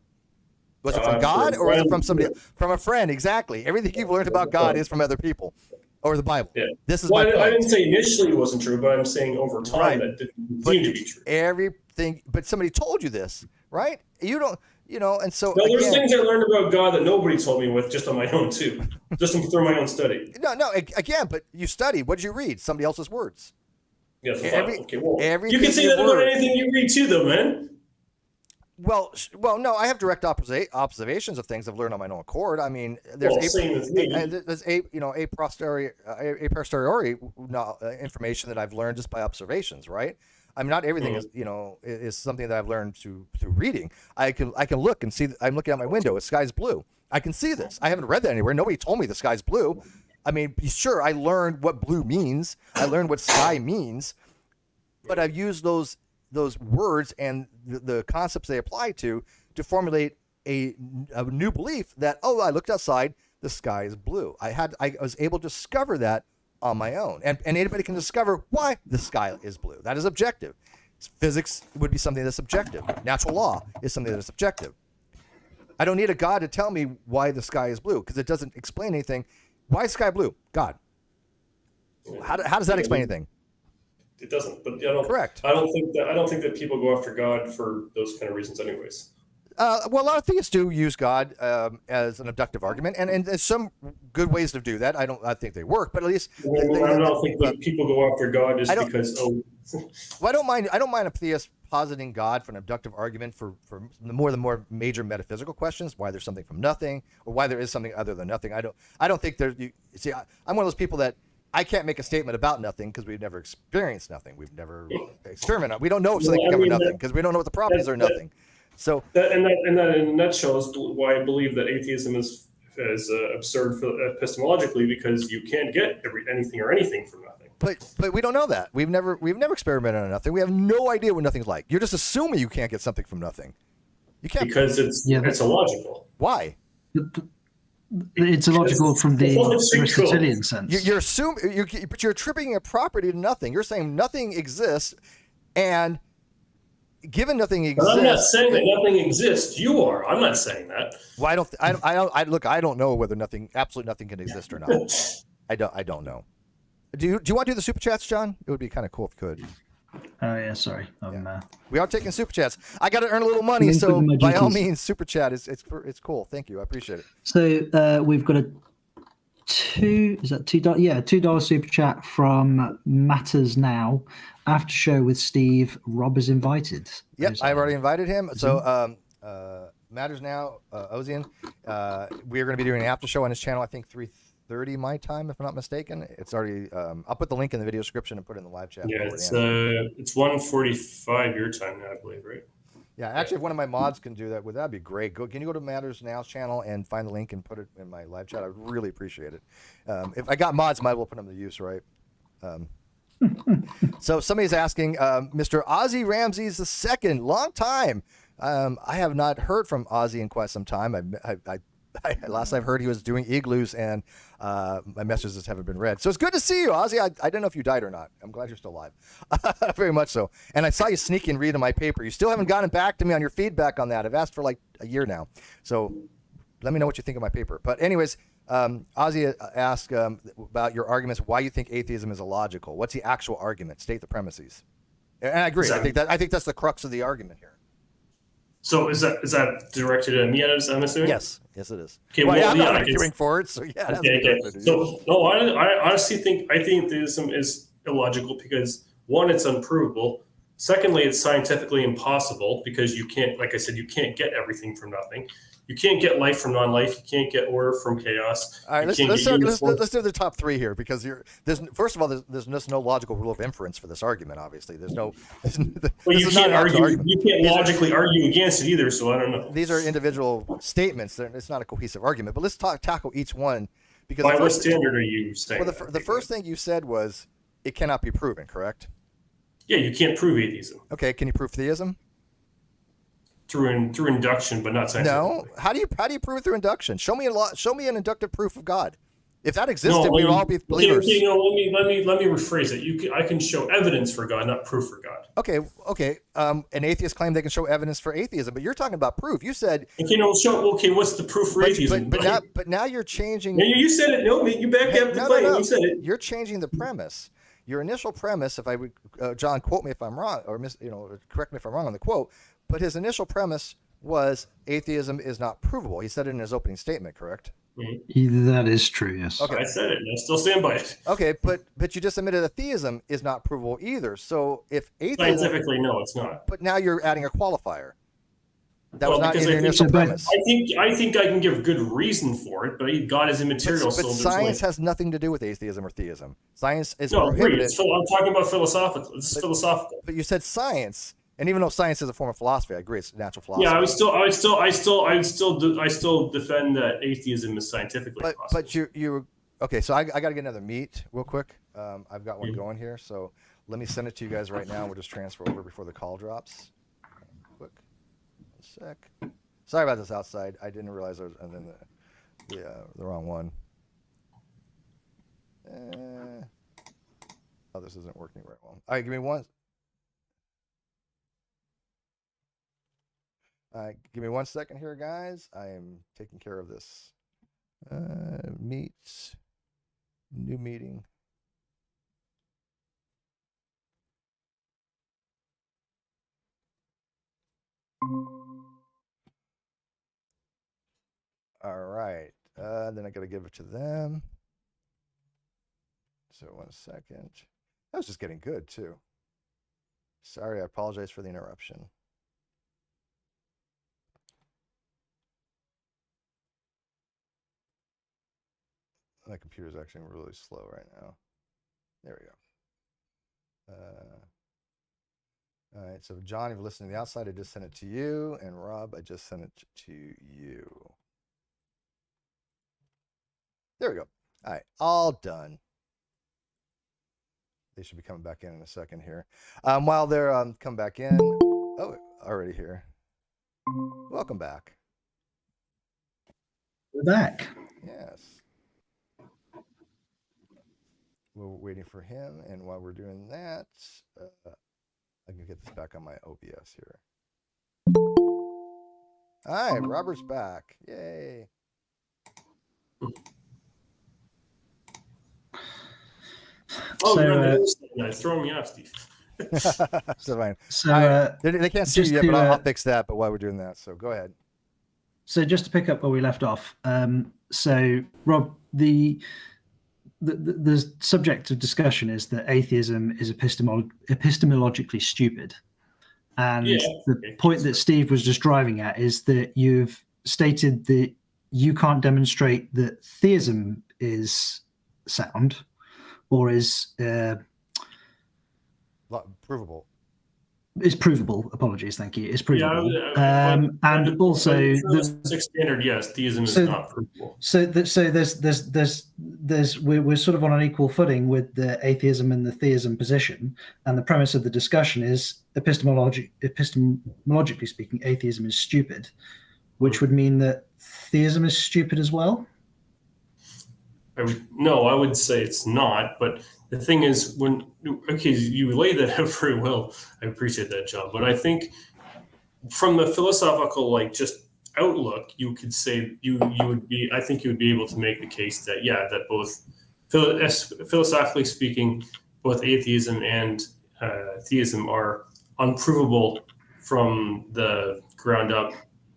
Was it from God or was it from somebody? From a friend, exactly. Everything you've learned about God is from other people or the Bible. Yeah. This is my point. I didn't say initially it wasn't true, but I'm saying over time that didn't seem to be true. Everything, but somebody told you this, right? You don't, and so. No, there's things I learned about God that nobody told me with just on my own too, just through my own study. No, again, but you studied. What did you read? Somebody else's words. Yes. Okay. Well, you can say that about anything you read too, though, man. Well, no, I have direct observations of things I've learned on my own accord. I mean, there's a posteriori information that I've learned just by observations, right? I mean, not everything is something that I've learned through reading. I can look and see. I'm looking out my window. The sky's blue. I can see this. I haven't read that anywhere. Nobody told me the sky's blue. I mean, sure, I learned what blue means. I learned what sky means, but I've used those words and the concepts they apply to formulate a new belief that, I looked outside, the sky is blue. I was able to discover that on my own. And anybody can discover why the sky is blue. That is objective. Physics would be something that's objective. Natural law is something that's objective. I don't need a God to tell me why the sky is blue because it doesn't explain anything. Why is the sky blue? God. How does that explain anything? It doesn't, but correct. I don't think that people go after God for those kind of reasons, anyways. Well, a lot of theists do use God as an abductive argument, and there's some good ways to do that. I think they work, but at least I don't think that people go after God just because. Well, I don't mind a theist positing God for an abductive argument for the more major metaphysical questions, why there's something from nothing, or why there is something other than nothing. I don't think there's. See, I'm one of those people that. I can't make a statement about nothing because we've never experienced nothing. We've never experimented. We don't know if something can come from nothing because we don't know what the properties are of nothing. So that in a nutshell is why I believe that atheism is absurd epistemologically, because you can't get anything from nothing. But we don't know that. We've never experimented on nothing. We have no idea what nothing's like. You're just assuming you can't get something from nothing. You can't because it's illogical. Why? It's illogical from the Aristotelian sense. You're assuming, but you're attributing a property to nothing. You're saying nothing exists, and given nothing exists, I'm not saying that nothing exists. You are. I'm not saying that. Well, I don't know whether absolutely nothing can exist or not. I don't know. Do you want to do the super chats, John? It would be kind of cool if you could. Oh yeah, sorry. We are taking super chats. I got to earn a little money, so by all means, super chat it's cool. Thank you, I appreciate it. So we've got a $2? Yeah, $2 super chat from Matters Now. After show with Steve. Rob is invited. Yep, I've already invited him. So Matters Now, Oziem. We are going to be doing an after show on his channel. I think 3:30 my time, if I'm not mistaken. It's already. I'll put the link in the video description and put it in the live chat. Yeah, it's 1:45 your time now, I believe, right? Yeah, actually, if one of my mods can do that, that'd be great. Can you go to Matters Now's channel and find the link and put it in my live chat? I'd really appreciate it. If I got mods, might as well put them to use, right? So somebody's asking, Mr. Ozzie Ramses II, long time. I have not heard from Ozzie in quite some time. last I've heard, he was doing igloos, and my messages haven't been read. So it's good to see you, Ozzy. I didn't know if you died or not. I'm glad you're still alive. Very much so. And I saw you sneak and read in my paper. You still haven't gotten back to me on your feedback on that. I've asked for like a year now. So let me know what you think of my paper. But anyways, Ozzy asked about your arguments, why you think atheism is illogical. What's the actual argument? State the premises. And I agree. Exactly. I think that's the crux of the argument here. So is that directed at me? I'm assuming. Yes, it is. Okay, well, well, I'm yeah, not arguing for it, so yeah. Okay. So no, I honestly think atheism is illogical because one, it's unprovable. Secondly, it's scientifically impossible because you can't, like I said, you can't get everything from nothing. You can't get life from non-life. You can't get order from chaos. All right, let's do the top three here because first of all, there's just no logical rule of inference for this argument. Obviously, well, you can't argue. You can't logically argue against it either. So I don't know. These are individual statements. It's not a cohesive argument. But let's tackle each one because by what standard are you saying? Well, the first thing you said was it cannot be proven. Correct? Yeah, you can't prove atheism. Okay, can you prove theism? Through induction, but not scientifically. No. How do you prove it through induction? Show me an inductive proof of God. If that existed, we would all be believers. Okay, let me rephrase it. I can show evidence for God, not proof for God. Okay. An atheist claim they can show evidence for atheism, but you're talking about proof. You said what's the proof for atheism? But now you're changing. You said it. No, you back up the claim. You said it. You're changing the premise. Your initial premise, if I would, John, quote me if I'm wrong, or correct me if I'm wrong on the quote. But his initial premise was atheism is not provable. He said it in his opening statement, correct? Mm-hmm. That is true, yes. Okay. I said it, and I still stand by it. Okay, but you just admitted that theism is not provable either. So if atheism... Scientifically, no, it's not. But now you're adding a qualifier. That was not in your initial premise. I think I can give good reason for it, but God is immaterial. But science has nothing to do with atheism or theism. Science is prohibited. I'm talking about philosophical. This is philosophical. But you said science... And even though science is a form of philosophy, I agree it's natural philosophy. Yeah, I still defend that atheism is scientifically possible. But you okay? So I got to get another meet real quick. I've got one going here, so let me send it to you guys right now. We'll just transfer over before the call drops. Quick, 1 sec. Sorry about this outside. I didn't realize I was the wrong one. This isn't working right well. All right, give me one. Give me 1 second here, guys. I am taking care of this. New meeting. All right. Then I got to give it to them. So 1 second. That was just getting good, too. Sorry, I apologize for the interruption. My computer's actually really slow right now. There we go. All right, so John, if you're listening to the outside, I just sent it to you, and Rob, I just sent it to you. There we go. All right, all done. They should be coming back in a second here. While they're coming back in, oh, already here. Welcome back. We're back. Yes. We're waiting for him, and while we're doing that, I can get this back on my OBS here. All right, Robert's back. Yay. Nice. Throw me off, Steve. So fine. So they can't see you yet, but I'll fix that. But while we're doing that, so go ahead. So just to pick up where we left off. So Rob, the subject of discussion is that atheism is epistemologically stupid. And the point that Steve was just driving at is that you've stated that you can't demonstrate that theism is sound or is provable. Is provable. Apologies, thank you. Is provable. And also the standard, yes, theism is not provable. So we're sort of on an equal footing with the atheism and the theism position, and the premise of the discussion is epistemologically speaking, atheism is stupid. which would mean that theism is stupid as well? No, I would say it's not. But the thing is, you lay that out very well. I appreciate that, John. But I think from the philosophical, just outlook, you could say I think you would be able to make the case that that both philosophically speaking, both atheism and theism are unprovable from the ground up.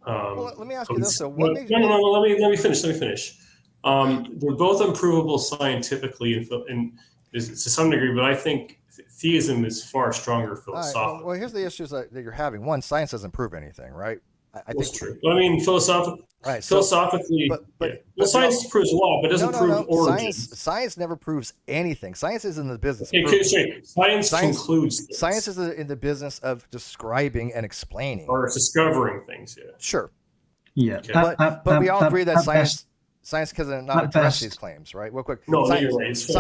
Well, let me ask you this. So let me finish. They're both unprovable scientifically to some degree, but I think theism is far stronger philosophically. Right, well, here's the issues that you're having. One, science doesn't prove anything, right? I think that's true. I mean, philosophically, science proves a lot, but doesn't prove origins. Science never proves anything. Science is in the business. Science concludes things. Science is in the business of describing and explaining or discovering things. Yeah. Sure. Yeah. Okay. But we all agree that science cannot address these claims, right? Real quick. No, you're right. These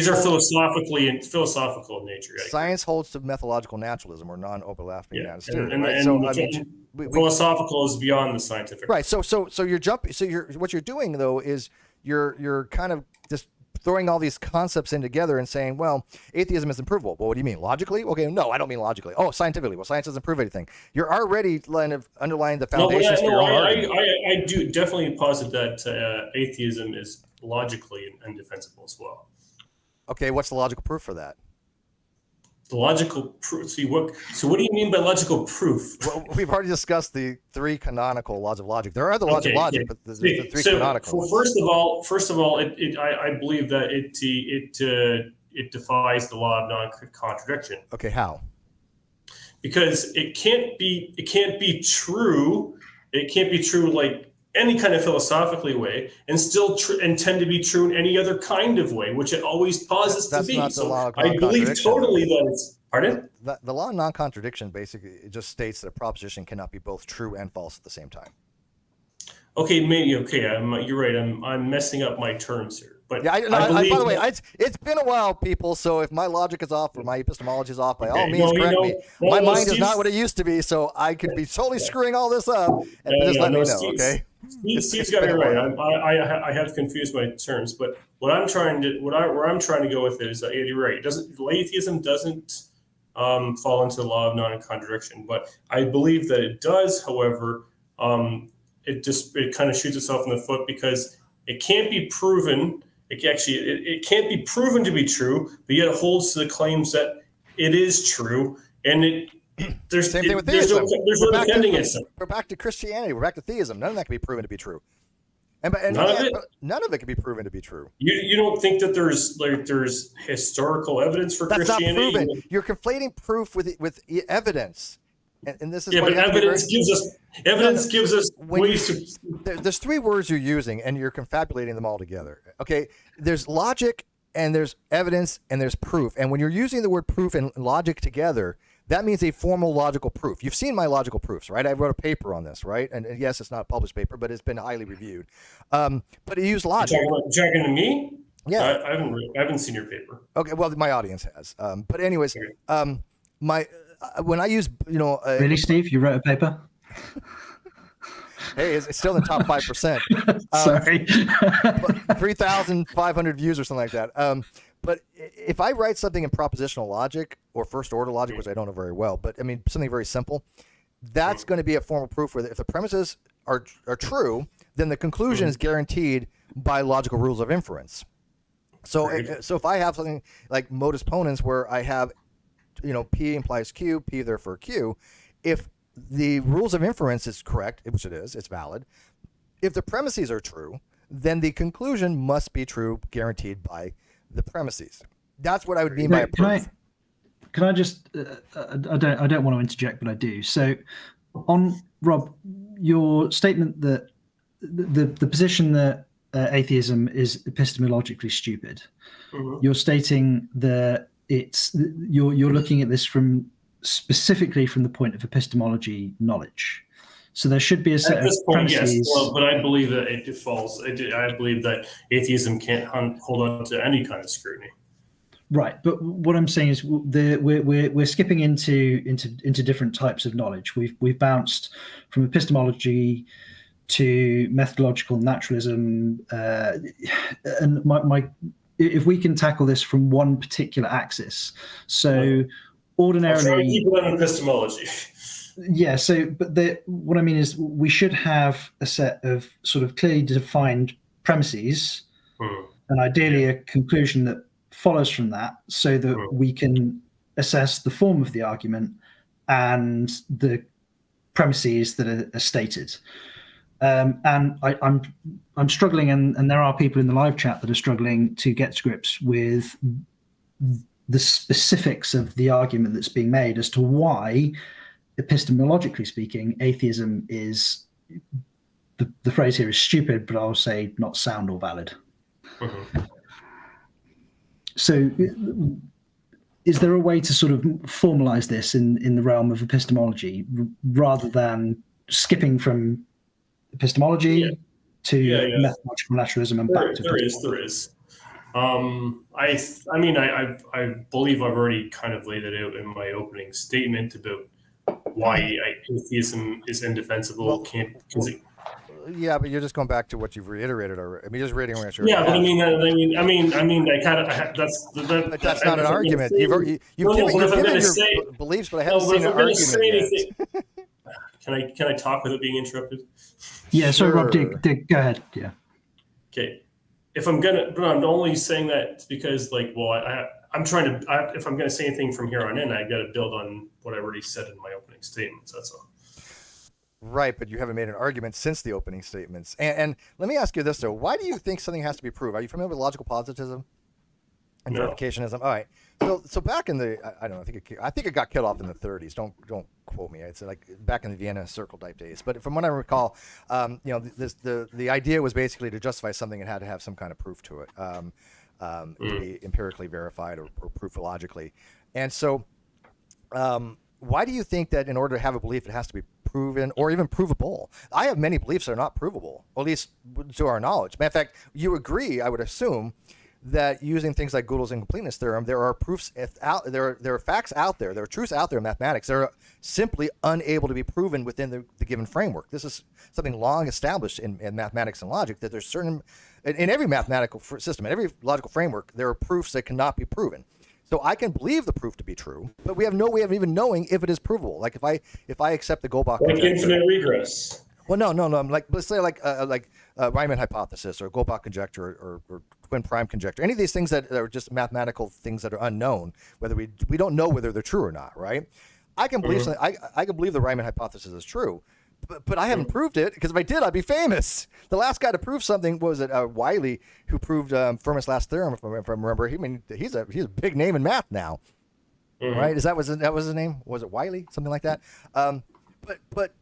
are philosophical in nature. Right? Science holds to methodological naturalism or non-overlapping naturalism. And philosophical is beyond the scientific. Right. So you're jumping. So what you're doing though is you're kind of just throwing all these concepts in together and saying, well, atheism is unprovable. Well, what do you mean? Logically? Okay, no, I don't mean logically. Oh, scientifically. Well, science doesn't prove anything. You're already kind of underlying the foundations for your own argument. I do definitely posit that atheism is logically indefensible as well. Okay, what's the logical proof for that? The logical proof. So what do you mean by logical proof? Well, we've already discussed the three canonical laws of logic. There are other laws of logic, but the three canonical. Well, first of all, I believe that it defies the law of non-contradiction. Okay, how? Because it can't be true. It can't be true like any kind of philosophically way, and still intend to be true in any other kind of way, which it always pauses to be. Not the law of I believe totally that it's. Pardon? The law of non-contradiction basically it just states that a proposition cannot be both true and false at the same time. Okay, maybe. Okay, you're right. I'm messing up my terms here. But yeah, by the way, it's been a while, people. So if my logic is off or my epistemology is off, by all means, correct me. My mind is not what it used to be, so I could be totally scring all this up. And just let me know, okay? Steve's got it right. I have confused my terms, but where I'm trying to go with it is that you're right. Atheism doesn't fall into the law of non-contradiction, but I believe that it does. However, it kind of shoots itself in the foot because it can't be proven. It can't be proven to be true, but yet it holds to the claims that it is true, and there's same thing with theism. There's no defending it. We're back to Christianity. We're back to theism. None of that can be proven to be true. And none of it can be proven to be true. You don't think that there's historical evidence for Christianity? That's not proven. You're conflating proof with evidence. And this is but evidence gives us ways to. There's three words you're using, and you're confabulating them all together. Okay, there's logic, and there's evidence, and there's proof. And when you're using the word proof and logic together, that means a formal logical proof. You've seen my logical proofs, right? I wrote a paper on this, right? And yes, it's not a published paper, but it's been highly reviewed. But it used logic. You're talking to me? Yeah, I haven't seen your paper. Okay, well, my audience has. But anyways, when I use, really, Steve, you wrote a paper? Hey, it's still in the top 5%. Sorry, 3,500 views or something like that. But if I write something in propositional logic or first order logic, which I don't know very well, but I mean something very simple, that's going to be a formal proof where if the premises are true, then the conclusion is guaranteed by logical rules of inference. So if I have something like modus ponens where I have P implies Q, P therefore Q. If the rules of inference is correct, which it is, it's valid. If the premises are true, then the conclusion must be true, guaranteed by the premises. That's what I would mean by a proof. Can I just? I don't want to interject, but I do. So, on Rob, your statement that the position that atheism is epistemologically stupid. Mm-hmm. You're stating that you're looking at this specifically from the point of epistemology knowledge. So there should be a set of premises. Yes. Well, but I believe that I believe that atheism can't hold on to any kind of scrutiny. Right, but what I'm saying is we're skipping into different types of knowledge. We've bounced from epistemology to methodological naturalism, and if we can tackle this from one particular axis, so ordinarily, I'll try to keep it on epistemology. Yeah. So, but what I mean is, we should have a set of sort of clearly defined premises, and ideally a conclusion that follows from that, so that we can assess the form of the argument and the premises that are stated. And I'm struggling, and there are people in the live chat that are struggling to get to grips with the specifics of the argument that's being made as to why, epistemologically speaking, atheism is, the phrase here is stupid, but I'll say not sound or valid. So is there a way to sort of formalize this in the realm of epistemology, rather than skipping from epistemology to methodological naturalism and back to there is. I mean, I believe I've already kind of laid it out in my opening statement about why atheism is indefensible. Yeah, but you're just going back to what you've reiterated already. I mean, just reading what you're. Yeah, but I mean, I kind of that's not an argument. You've given your beliefs, but I haven't seen an argument yet. Can I talk without being interrupted? Yeah, sorry, Rob. Dick, go ahead. Yeah. Okay. If I'm only saying that because, like, well, I'm trying to. If I'm gonna say anything from here on in, I got to build on what I already said in my opening statements. That's all. Right, but you haven't made an argument since the opening statements. And let me ask you this, though. Why do you think something has to be proved? Are you familiar with logical positivism and verificationism? All right. So back in the, I don't know, I think it got killed off in the 30s. Don't quote me. It's like back in the Vienna Circle type days. But from what I recall, the idea was basically to justify something, it had to have some kind of proof to it, to be empirically verified or proof logically. And so why do you think that in order to have a belief, it has to be proven or even provable? I have many beliefs that are not provable, or at least to our knowledge. Matter of fact, you agree, I would assume, that using things like Gödel's incompleteness theorem, there are proofs there are facts out there, there are truths out there in mathematics that are simply unable to be proven within the given framework. This is something long established in mathematics and logic, that there's certain, in every mathematical system, in every logical framework, there are proofs that cannot be proven. So I can believe the proof to be true, but we have no way of even knowing if it is provable. Like if I accept the Goldbach conjecture, infinite regress. Well, no. I'm like, let's say like Riemann hypothesis or Goldbach conjecture or twin prime conjecture. Any of these things that are just mathematical things that are unknown, whether we don't know whether they're true or not, right? I can believe something. I can believe the Riemann hypothesis is true, but I haven't proved it, because if I did, I'd be famous. The last guy to prove something was Wiley, who proved Fermat's last theorem. If I remember, he's a big name in math now, right? That was his name? Was it Wiley? Something like that. But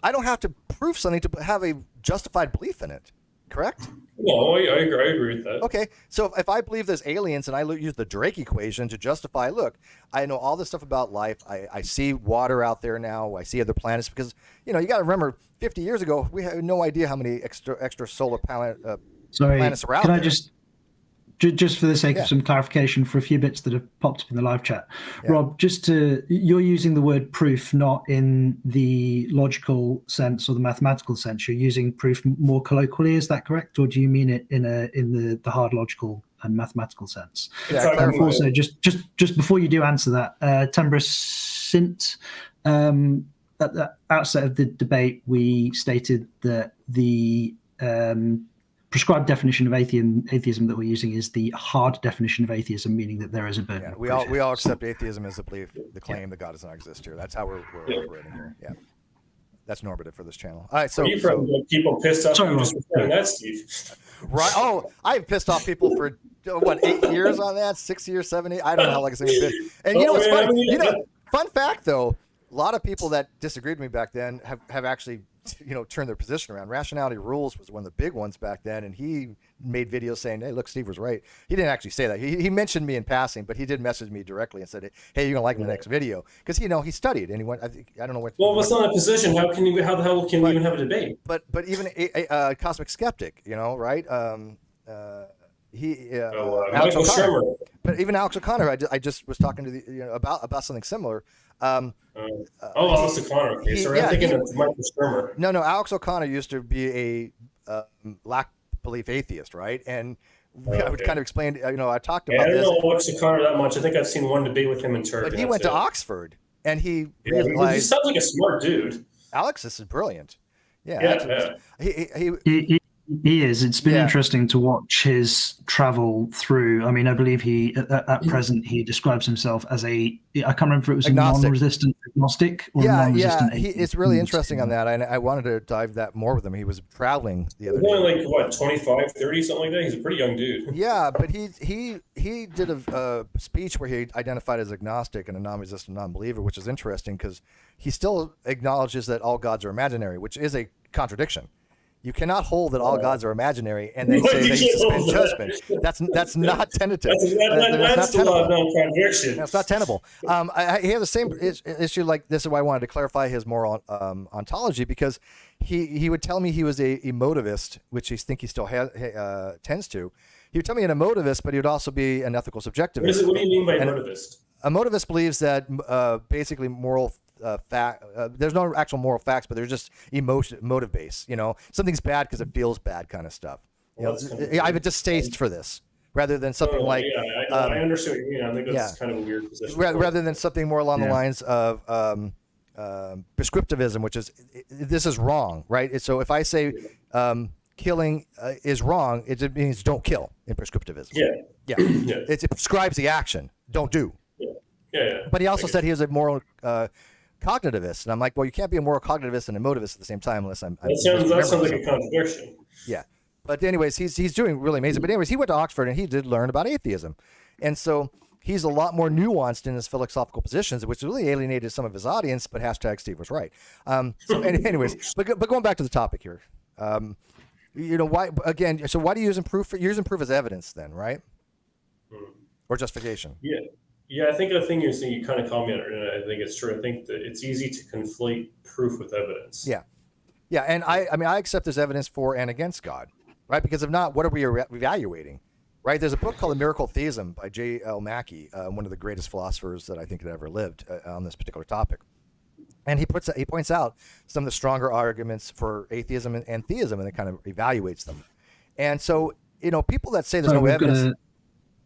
I don't have to prove something to have a justified belief in it, correct? No, I agree with that. Okay, so if I believe there's aliens and I use the Drake equation to justify, look, I know all this stuff about life. I see water out there now. I see other planets, because, you got to remember, 50 years ago, we had no idea how many extra solar planets are out there. Just for the sake of some clarification for a few bits that have popped up in the live chat, Rob, you're using the word proof not in the logical sense or the mathematical sense. You're using proof more colloquially. Is that correct, or do you mean it in the hard logical and mathematical sense? Yeah. And also, just before you do answer that, Tembra Sint, at the outset of the debate, we stated that the prescribed definition of atheism that we're using is the hard definition of atheism, meaning that there is a burden. Yeah, we all accept atheism as the belief, the claim that God does not exist here. That's how we're operating here. Yeah, that's normative for this channel. All right, so people pissed off you just saying that, Steve. Right? Oh, I've pissed off people for 8 years on that, 6 years, 7, 8. I don't know how long it's been. And what's funny? Fun fact though, a lot of people that disagreed with me back then have actually turned their position around. Rationality Rules was one of the big ones back then, and he made videos saying, "Hey, look, Steve was right." He didn't actually say that. He mentioned me in passing, but he did message me directly and said, "Hey, you're gonna like the next video," because he studied and he went. I don't know what. Well, if it's not a position, how the hell can we even have a debate? But even a cosmic skeptic, right? Alex Michael O'Connor. Shermer. But even Alex O'Connor, I just was talking to about something similar. Alex O'Connor. Okay, sorry, I'm thinking of Michael Shermer. No, Alex O'Connor used to be a lack belief atheist, right? And I would kind of explain, I talked about this. I don't know Alex O'Connor that much. I think I've seen one debate with him in Turkey. But he went to Oxford, and he he realized... sounds like a smart dude. Alex, this is brilliant. Yeah. He is. It's been interesting to watch his travel through. I mean, I believe he, at present, he describes himself as I can't remember if it was agnostic. A non-resistant agnostic or non-resistant atheist. It's really interesting on that. I wanted to dive that more with him. He was traveling the other day. Only like, 25, 30, something like that? He's a pretty young dude. Yeah, but he did a speech where he identified as agnostic and a non-resistant non-believer, which is interesting because he still acknowledges that all gods are imaginary, which is a contradiction. You cannot hold that all gods are imaginary and then say that you suspend judgment. That's not tentative. That's the law of non-contradiction. That's not tenable. He has the same issue. Like, this is why I wanted to clarify his moral ontology, because he would tell me he was a emotivist, which I think he still tends to. He would tell me an emotivist, but he would also be an ethical subjectivist. What do you mean by emotivist? A motivist believes that basically moral there's no actual moral facts, but there's just motive based. Something's bad because it feels bad, kind of stuff. I have a distaste for this, rather than something like. Yeah, I understand what you mean. I think that's kind of a weird position. Rather than something more along the lines of prescriptivism, which is this is wrong, right? So if I say killing is wrong, it means don't kill in prescriptivism. Yeah. It prescribes the action, don't do. Yeah. But he also said he was a moral cognitivist, and I'm like, well, you can't be a moral cognitivist and a motivist at the same time unless I'm. That sounds like a contradiction. Yeah, but anyways, he's doing really amazing. But anyways, he went to Oxford and he did learn about atheism, and so he's a lot more nuanced in his philosophical positions, which really alienated some of his audience. But # Steve was right. Anyways, but going back to the topic here, why again? So why do you use proof? You're using proof as evidence, then, right? Or justification? Yeah, I think the thing you're saying, you kind of call me on it, and I think it's true. I think that it's easy to conflate proof with evidence. Yeah, and I accept there's evidence for and against God, right? Because if not, what are we evaluating, right? There's a book called The Miracle of Theism by J.L. Mackie, one of the greatest philosophers that I think had ever lived on this particular topic. And he points out some of the stronger arguments for atheism and theism, and it kind of evaluates them. And so, people that say there's no evidence.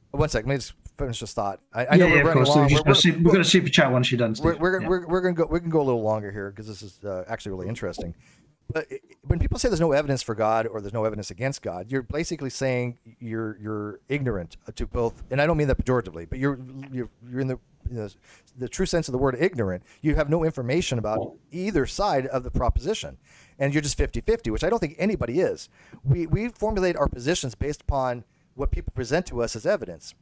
One second, let me just finish this thought. I know we're running long. We're going to super chat once you're done, Steve. We're going to go. We can go a little longer here because this is actually really interesting. But when people say there's no evidence for God or there's no evidence against God, you're basically saying you're ignorant to both. And I don't mean that pejoratively, but you're in the true sense of the word ignorant. You have no information about either side of the proposition, and you're just 50-50, which I don't think anybody is. We formulate our positions based upon what people present to us as evidence.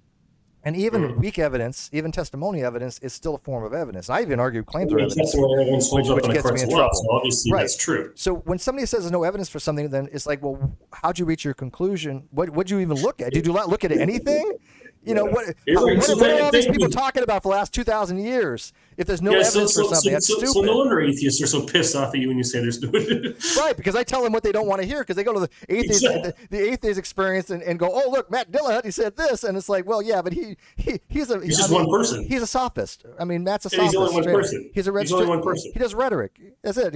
And even weak evidence, even testimony evidence, is still a form of evidence. I even argue claims are evidence, which gets me in trouble. So obviously that's true. So when somebody says there's no evidence for something, then it's like, well, how'd you reach your conclusion? What'd you even look at? Did you not look at anything? What are all these people talking about for the last 2,000 years? If there's no evidence for something, that's stupid. So no wonder atheists are so pissed off at you when you say there's no evidence. Right, because I tell them what they don't want to hear, because they go to the atheist experience and go, oh, look, Matt Dillahunty, he said this. And it's like, well, yeah, but he's just one person. He's a sophist. I mean, Matt's a sophist. He's only one person. He's only one person. He does rhetoric. That's it.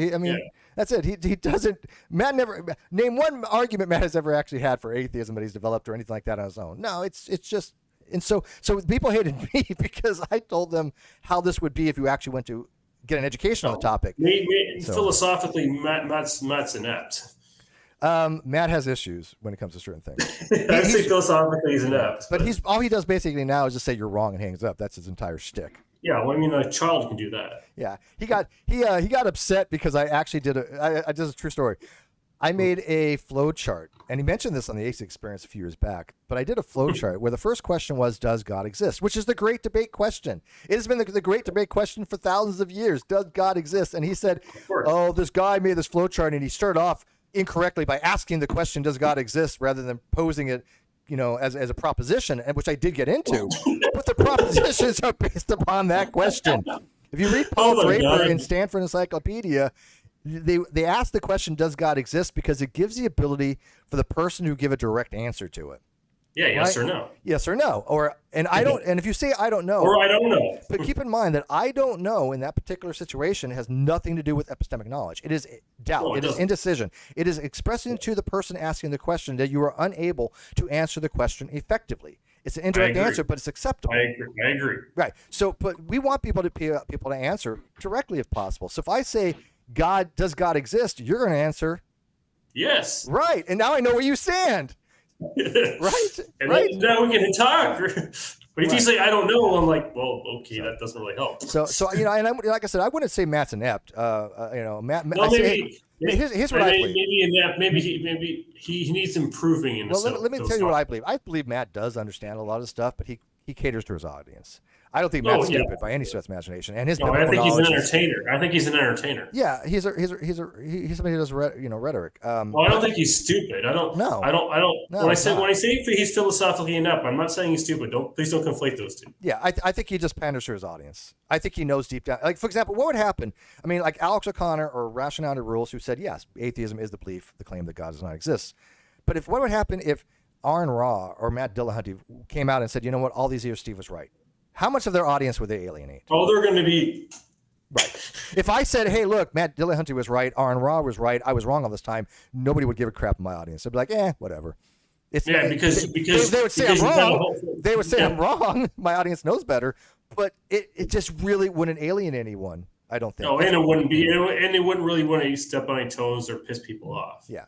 That's it. He doesn't. Matt never name one argument Matt has ever actually had for atheism that he's developed or anything like that on his own. No, it's just. And so people hated me because I told them how this would be if you actually went to get an education on the topic. Philosophically, Matt's inept. Matt has issues when it comes to certain things. I say philosophically he's inept. But all he does basically now is just say you're wrong and hangs up. That's his entire shtick. Yeah, well, I mean, a child can do that. Yeah, he got upset because I actually did this is a true story. I made a flow chart, and he mentioned this on the ACE experience a few years back, but I did a flow chart where the first question was, does God exist? Which is the great debate question. It has been the great debate question for thousands of years. Does God exist? And he said, oh, this guy made this flow chart, and he started off incorrectly by asking the question, does God exist, rather than posing it, as a proposition, and which I did get into. But the propositions are based upon that question. If you read Paul Draper in Stanford Encyclopedia, they ask the question, does God exist? Because it gives the ability for the person who give a direct answer to it. Yeah, yes right? or no. Yes or no. I don't, and if you say I don't know, or I don't know. but keep in mind that I don't know in that particular situation has nothing to do with epistemic knowledge. It is doubt. No, it is indecision. It is expressing to the person asking the question that you are unable to answer the question effectively. It's an indirect answer, but it's acceptable. I agree. Right. So, but we want people to answer directly if possible. So if I say, does God exist? You're going to answer, yes. Right. And now I know where you stand. Right. And right. now we can talk. But if you say I don't know, I'm like, well, okay, that doesn't really help. So and like I said, I wouldn't say Matt's inept. Matt. No, here's what I believe. Maybe inept. Maybe he needs improving in. Well, let me tell you what I believe. I believe Matt does understand a lot of stuff, but he caters to his audience. I don't think Matt's stupid by any stretch of imagination. And his I think he's an entertainer. I think he's an entertainer. Yeah, he's somebody who does rhetoric. Well, I don't think he's stupid. I don't. No, I don't. No, when I say he's philosophically inept, I'm not saying he's stupid. Please don't conflate those two. Yeah, I think he just panders to his audience. I think he knows deep down. Like, for example, what would happen? I mean, like Alex O'Connor or Rationality Rules, who said yes, atheism is the claim that God does not exist. But what would happen if Aaron Ra or Matt Dillahunty came out and said, you know what, all these years Steve was right? How much of their audience would they alienate? Oh, they're going to be right. If I said, hey, look, Matt Dillahunty was right, Aaron Ra was right, I was wrong all this time, nobody would give a crap in my audience. They'd be like, whatever. Because they would say I'm wrong. They would say I'm wrong. My audience knows better, but it just really wouldn't alienate anyone. I don't think. No, and it wouldn't be, and they wouldn't really want to step on any toes or piss people off. Yeah.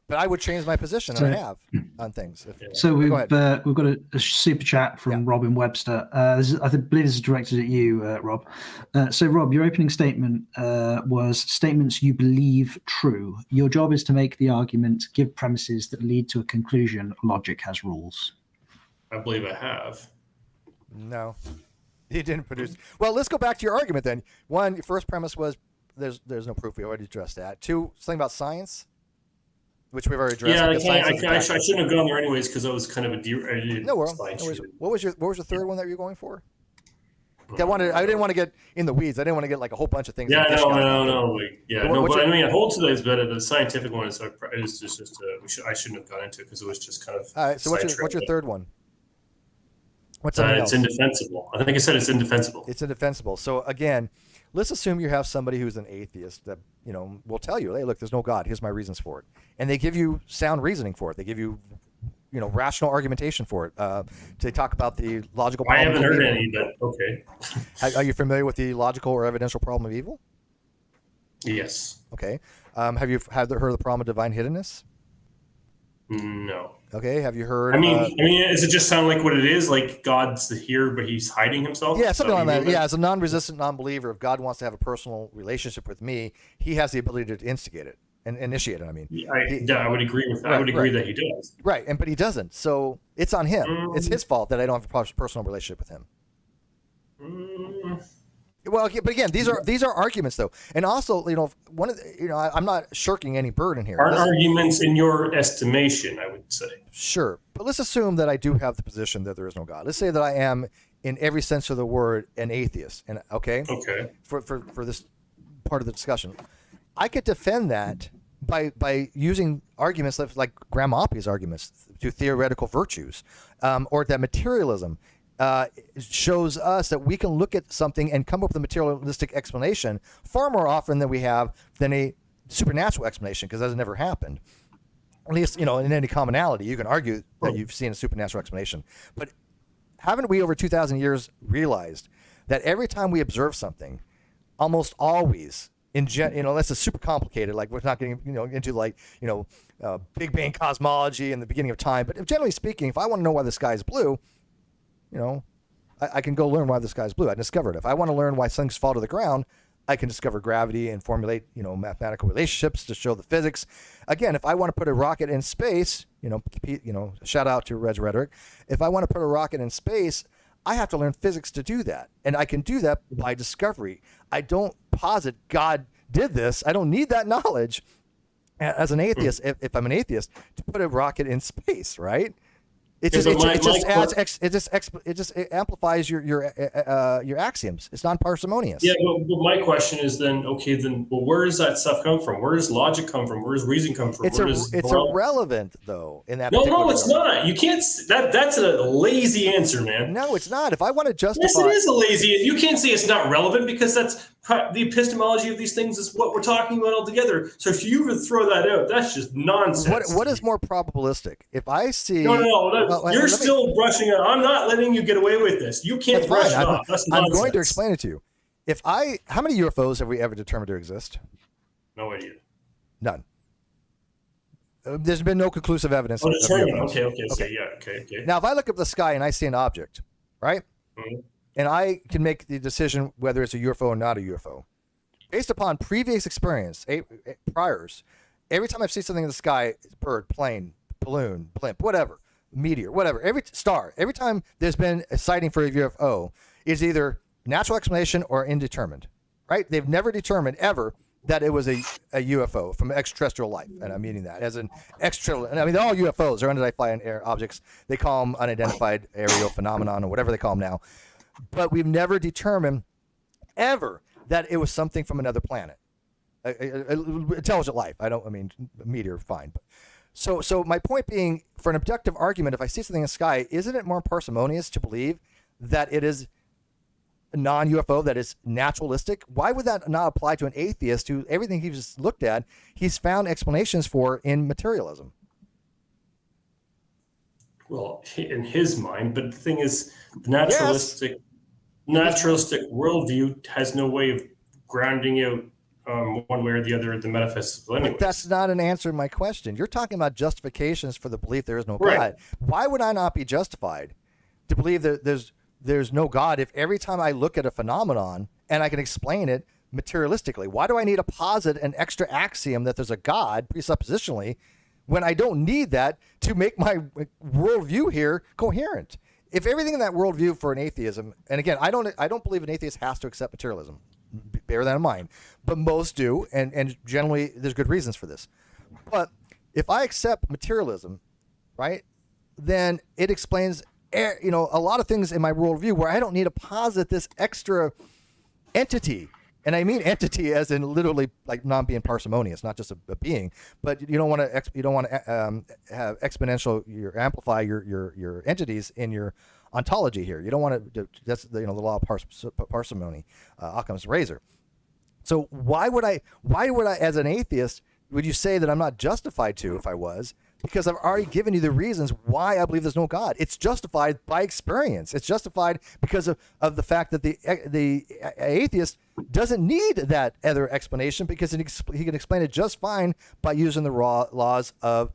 But I would change my position, and I have on things. So we've got a super chat from Robin Webster. I believe this is directed at you, Rob. So Rob, your opening statement was statements you believe true. Your job is to make the argument, give premises that lead to a conclusion. Logic has rules. I believe I have. No, he didn't produce. Well, let's go back to your argument then. One, your first premise was there's no proof. We already addressed that. Two, something about science, which we've already addressed. Yeah, I shouldn't have gone there anyways because I was kind of a no worries. What was your third one that you're going for? I didn't want to get in the weeds. I didn't want to get like a whole bunch of things. Yeah, no. But I mean, I hold to that is better. The scientific one is just I shouldn't have gone into it because it was just kind of. All right. So what's your third one? What's it's indefensible. I think I said it's indefensible. It's indefensible. So again, let's assume you have somebody who's an atheist that will tell you, hey, look, there's no God. Here's my reasons for it, and they give you sound reasoning for it. They give you, rational argumentation for it. They talk about the logical problem. I haven't heard any, but okay. Are you familiar with the logical or evidential problem of evil? Yes. Okay. Have you heard of the problem of divine hiddenness? No. Okay. Have you heard? I mean, does it just sound like what it is? Like God's here, but he's hiding himself? Yeah, something like that. Yeah, as a non-resistant non-believer, if God wants to have a personal relationship with me, he has the ability to instigate it and initiate it. I mean, I would agree with that. I would agree that he does. Right, but he doesn't. So it's on him. It's his fault that I don't have a personal relationship with him. Well, but again, these are arguments though, and also one of the, I'm not shirking any burden here. Arguments in your estimation, I would say. Sure, but let's assume that I do have the position that there is no God. Let's say that I am, in every sense of the word, an atheist. And okay. For this part of the discussion, I could defend that by using arguments like Graham Oppy's arguments to theoretical virtues, or that materialism shows us that we can look at something and come up with a materialistic explanation far more often than a supernatural explanation, because that has never happened. At least, in any commonality, you can argue that you've seen a supernatural explanation. But haven't we over 2,000 years realized that every time we observe something, almost always, unless it's super complicated, like we're not getting into Big Bang cosmology and the beginning of time, but generally speaking, if I want to know why the sky is blue, I can go learn why the sky is blue. I discovered it. If I want to learn why things fall to the ground, I can discover gravity and formulate, mathematical relationships to show the physics. Again, if I want to put a rocket in space, shout out to Red's Rhetoric. If I want to put a rocket in space, I have to learn physics to do that. And I can do that by discovery. I don't posit God did this. I don't need that knowledge as an atheist, if I'm an atheist, to put a rocket in space, right? It just amplifies your axioms. It's non-parsimonious. Yeah, but my question is then, okay, then, well, where does that stuff come from? Where does logic come from? Where does reason come from? It's irrelevant, though. In that no, it's not. You can't. That's a lazy answer, man. No, it's not. If I want to justify, yes, it is a lazy. You can't say it's not relevant because that's the epistemology of these things is what we're talking about altogether. So if you were to throw that out, that's just nonsense. What is more probabilistic? If I see no, you're still brushing it. I'm not letting you get away with this. You can't brush it off. That's nonsense. I'm going to explain it to you. How many UFOs have we ever determined to exist? No idea. None. There's been no conclusive evidence. Oh, determined. Okay. So, yeah. Okay. Now, if I look up the sky and I see an object, right? Mm-hmm. And I can make the decision whether it's a UFO or not a UFO. Based upon previous experience, priors, every time I've seen something in the sky, bird, plane, balloon, blimp, whatever, meteor, whatever, every star, every time there's been a sighting for a UFO, is either natural explanation or indeterminate, right? They've never determined ever that it was a UFO from extraterrestrial life, and I'm meaning that as an extraterrestrial. I mean, they're all UFOs. They're unidentified air objects. They call them unidentified aerial phenomenon or whatever they call them now. But we've never determined ever that it was something from another planet, intelligent life. Meteor, fine. So my point being, for an objective argument, if I see something in the sky, isn't it more parsimonious to believe that it is a non-UFO, that is naturalistic? Why would that not apply to an atheist who everything he's just looked at, he's found explanations for in materialism? Well, in his mind, but the thing is, the naturalistic worldview has no way of grounding out one way or the other the metaphysical anyways. But that's not an answer to my question. You're talking about justifications for the belief there is no right. God. Why would I not be justified to believe that there's no God if every time I look at a phenomenon and I can explain it materialistically? Why do I need to posit an extra axiom that there's a God presuppositionally when I don't need that to make my worldview here coherent? If everything in that worldview for an atheism, and again, I don't believe an atheist has to accept materialism. Bear that in mind. But most do, and generally there's good reasons for this. But if I accept materialism, right, then it explains a lot of things in my worldview where I don't need to posit this extra entity. And I mean entity as in literally like not being parsimonious, not just a being, but you don't want to have exponential amplify your entities in your ontology here. You don't want to. That's the law of parsimony, Occam's razor. So why would I as an atheist would you say that I'm not justified to if I was? Because I've already given you the reasons why I believe there's no God. It's justified by experience. It's justified because of the fact that the atheist doesn't need that other explanation because he can explain it just fine by using the raw laws of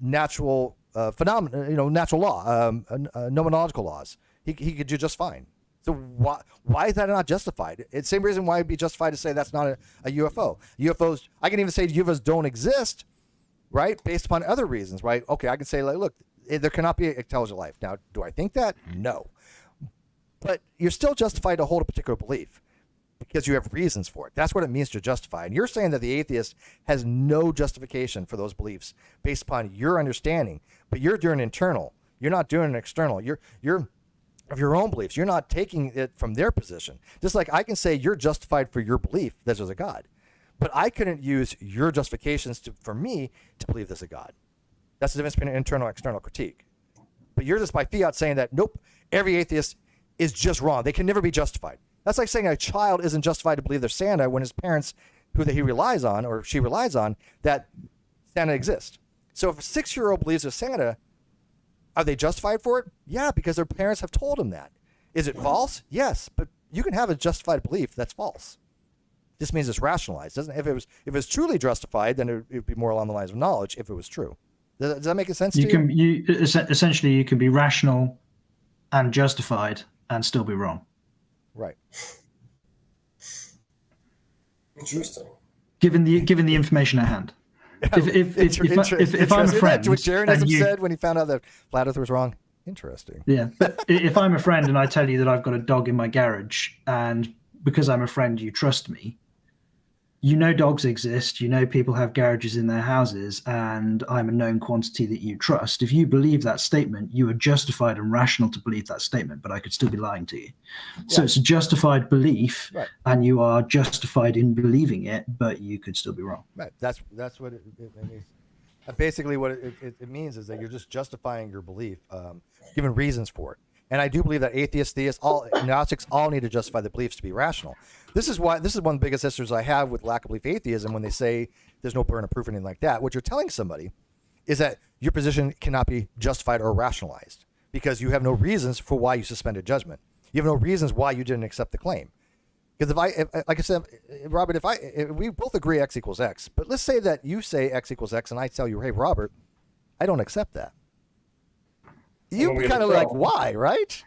natural phenomena, natural law, nomenological laws. He could do just fine. So why is that not justified? It's the same reason why it'd be justified to say that's not a UFO. UFOs, I can even say UFOs don't exist, right? Based upon other reasons, right? Okay, I can say, like, look, there cannot be intelligent life. Now, do I think that? No. But you're still justified to hold a particular belief because you have reasons for it. That's what it means to justify. And you're saying that the atheist has no justification for those beliefs based upon your understanding, but you're doing internal. You're not doing an external. You're of your own beliefs. You're not taking it from their position. Just like I can say you're justified for your belief that there's a God, but I couldn't use your justifications for me to believe there's a God. That's the difference between internal and external critique. But you're just by fiat saying that, nope, every atheist is just wrong. They can never be justified. That's like saying a child isn't justified to believe there's Santa when his parents, who he relies on or she relies on, that Santa exists. So if a 6-year-old believes there's Santa, are they justified for it? Yeah, because their parents have told them that. Is it false? Yes, but you can have a justified belief that's false. This means it's rationalized. If it was truly justified, then it would be more along the lines of knowledge if it was true. Does that make sense to you? Essentially, you can be rational and justified and still be wrong. Right. Interesting. Given the information at hand. If I'm a friend, what Jeranism said when he found out that flat Earth was wrong. Interesting. Yeah, but if I'm a friend and I tell you that I've got a dog in my garage, and because I'm a friend, you trust me, you know dogs exist, you know people have garages in their houses, and I'm a known quantity that you trust. If you believe that statement, you are justified and rational to believe that statement, but I could still be lying to you. Yeah. So it's a justified belief, right, and you are justified in believing it, but you could still be wrong. Right. That's what it means. Basically, what it means is that you're just justifying your belief, giving reasons for it. And I do believe that atheists, theists, all Gnostics all need to justify the beliefs to be rational. This is one of the biggest issues I have with lack of belief atheism when they say there's no burden of proof or anything like that. What you're telling somebody is that your position cannot be justified or rationalized because you have no reasons for why you suspended judgment. You have no reasons why you didn't accept the claim. Because like I said, Robert, if we both agree X equals X, but let's say that you say X equals X and I tell you, hey, Robert, I don't accept that. You'd be kind of like, why, right?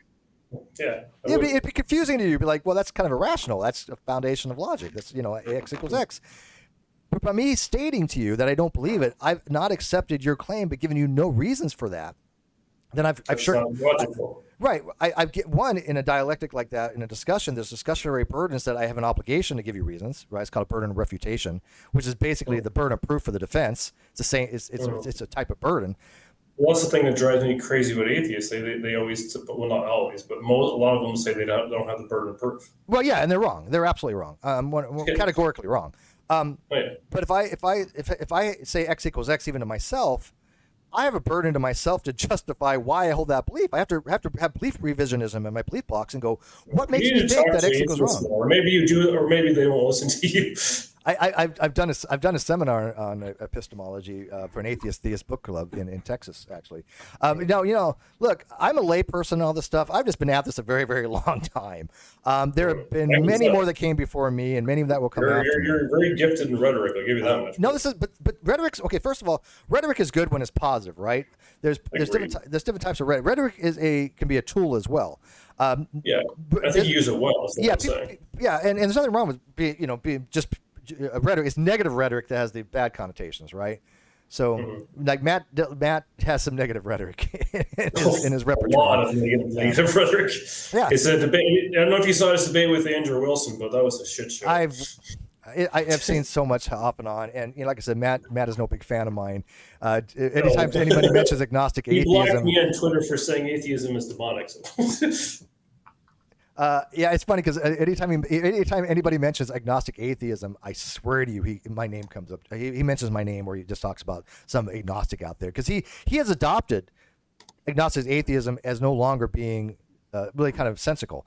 Yeah. It'd be confusing to you. You'd be like, well, that's kind of irrational. That's a foundation of logic. That's, X equals X. But by me stating to you that I don't believe it, I've not accepted your claim, but given you no reasons for that, then I've sure. Right. I get one in a dialectic like that, in a discussion, there's discussionary burdens that I have an obligation to give you reasons, right? It's called a burden of refutation, which is basically the burden of proof for the defense. It's the same, it's a type of burden. Well, that's the thing that drives me crazy about atheists. They always, well, not always, but a lot of them say they don't have the burden of proof. Well, yeah, and they're wrong. They're absolutely wrong. Categorically wrong. Right. But if I say X equals X even to myself, I have a burden to myself to justify why I hold that belief. I have to have belief revisionism in my belief blocks and go, what makes me think that X equals wrong? Or maybe you do, or maybe they won't listen to you. I've done a seminar on epistemology for an atheist theist book club in Texas, actually. Now, look, I'm a layperson and all this stuff. I've just been at this a very, very long time. There have been many more that came before me, and many that will come after me. You're very gifted in rhetoric. I'll give you that much. No, but rhetoric's okay. First of all, rhetoric is good when it's positive, right? There's different types of rhetoric. Rhetoric can be a tool as well. Yeah, I think you use it well. And there's nothing wrong with being just. Rhetoric is negative rhetoric that has the bad connotations, right? So, like Matt has some negative rhetoric in his repertoire. A lot of negative rhetoric. Yeah, it's a debate. I don't know if you saw this debate with Andrew Wilson, but that was a shit show. I have seen so much off and on, and like I said, Matt is no big fan of mine. Anytime anybody mentions agnostic atheism, he blocked me on Twitter for saying atheism is demonic. Yeah, it's funny because anytime anybody mentions agnostic atheism, I swear to you, my name comes up. He mentions my name, or he just talks about some agnostic out there because he has adopted agnostic atheism as no longer being really kind of sensical.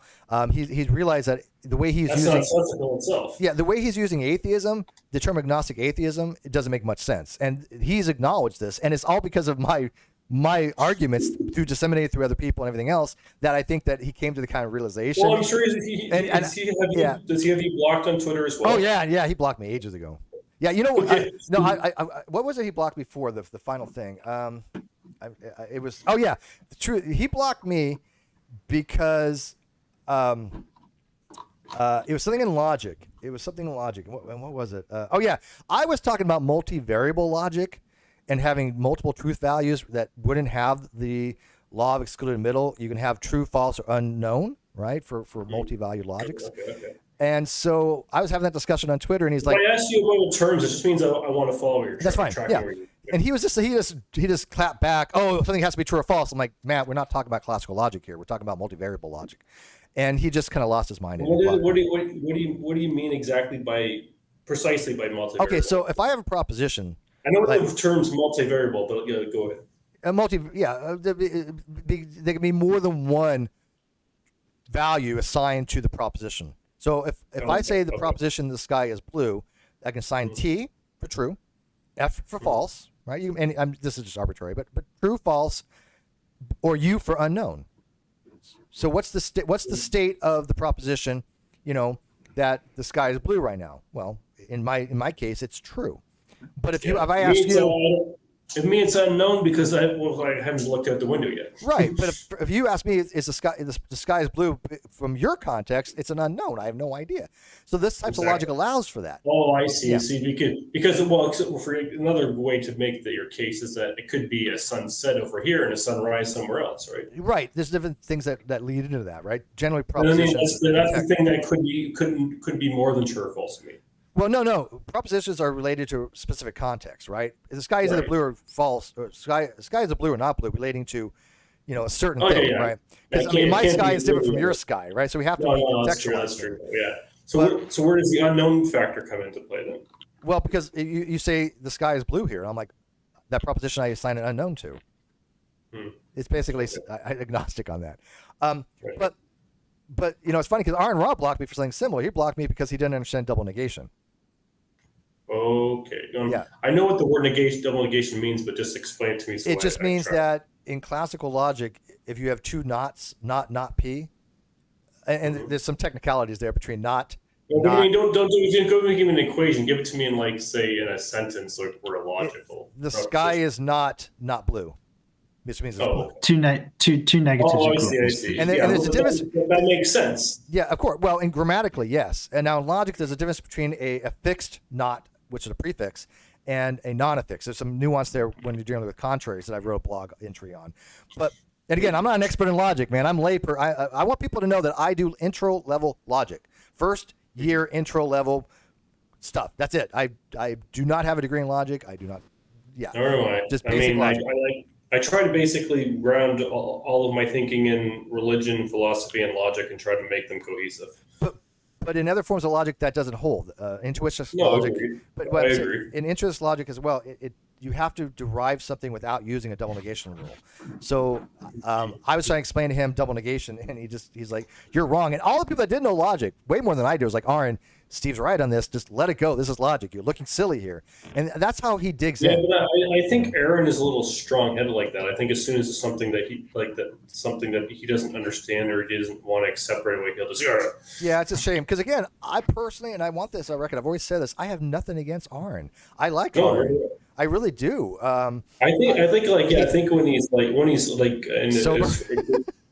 He's realized that the way he's using not sensical itself. Yeah, the way he's using atheism, the term agnostic atheism, it doesn't make much sense, and he's acknowledged this, and it's all because of my arguments through disseminated through other people and everything else that I think that he came to the kind of realization. Well, I'm sure does he have you blocked on Twitter as well? Oh yeah, he blocked me ages ago. Yeah, you know what? Okay. What was it he blocked me for? The final thing. It was true. He blocked me because it was something in logic. What was it? I was talking about multivariable logic and having multiple truth values that wouldn't have the law of excluded middle. You can have true, false, or unknown, right, for multi-valued logics. Okay. And so I was having that discussion on Twitter, and he's like, I asked you about the terms. It just means I want to follow your That's fine. Yeah. And he just clapped back. Oh, something has to be true or false. I'm like, Matt, we're not talking about classical logic here. We're talking about multivariable logic. And he just kind of lost his mind. What do you mean exactly precisely by multivariable? Okay, so if I have a proposition. I know the term's multivariable, but go ahead. There can be more than one value assigned to the proposition. So if I say the proposition the sky is blue, I can assign T for true, F for false, right? This is just arbitrary, but true, false, or U for unknown. So what's the state of the proposition? That the sky is blue right now. Well, in my case, it's true. But if I ask you, to me it's unknown because I haven't looked out the window yet. Right, but if you ask me, is the sky is blue from your context? It's an unknown. I have no idea. So this type of logic allows for that. Oh, I see. Yeah. See, because for another way to make your case is that it could be a sunset over here and a sunrise somewhere else, right? Right. There's different things that lead into that, right? Generally, propositions. That's the thing that could be more than true or false to me. Well, no. Propositions are related to specific context, right? The sky is either blue or false, or sky is either blue or not blue, relating to, a certain thing, right? Because my sky is different from your sky, right? So we have to contextualize. That's true. Yeah. So where does the unknown factor come into play then? Well, because you say the sky is blue here, and I'm like, that proposition I assign an unknown to. It's basically agnostic on that. But it's funny because Aaron Robb blocked me for something similar. He blocked me because he didn't understand double negation. Okay. I know what the word double negation means, but just explain it to me. It just means that in classical logic, if you have two nots, not P, and there's some technicalities there between not. Don't go give me an equation. Give it to me in in a sentence or illogical. The sky is not blue. Which means it's blue. Two negatives. Oh, I see. And there's a difference. That makes sense. Yeah, of course. Well, in grammatically, yes. And now in logic, there's a difference between a fixed not, which is a prefix, and a non-affixed. There's some nuance there when you're dealing with contraries that I wrote a blog entry on. And again, I'm not an expert in logic, man. I'm I want people to know that I do intro level logic. First year intro level stuff. That's it. I do not have a degree in logic. I do not. Yeah. All right. Just basic logic. I try to basically ground all of my thinking in religion, philosophy, and logic, and try to make them cohesive. But in other forms of logic, that doesn't hold. Intuitive logic. I agree. In intuitive logic as well, you have to derive something without using a double negation rule. So I was trying to explain to him double negation, and he's like, "You're wrong." And all the people that didn't know logic, way more than I do, was like, "Aaron, Steve's right on this. Just let it go. This is logic. You're looking silly here." And that's how he digs in. But I think Aaron is a little strong-headed like that. I think as soon as it's something that he doesn't understand or he doesn't want to accept right away, he'll just Yeah, it's a shame because again, I personally, and I want this on record, I've always said this, I have nothing against Aaron. I like Aaron. Yeah. I really do. I think when he's in sober.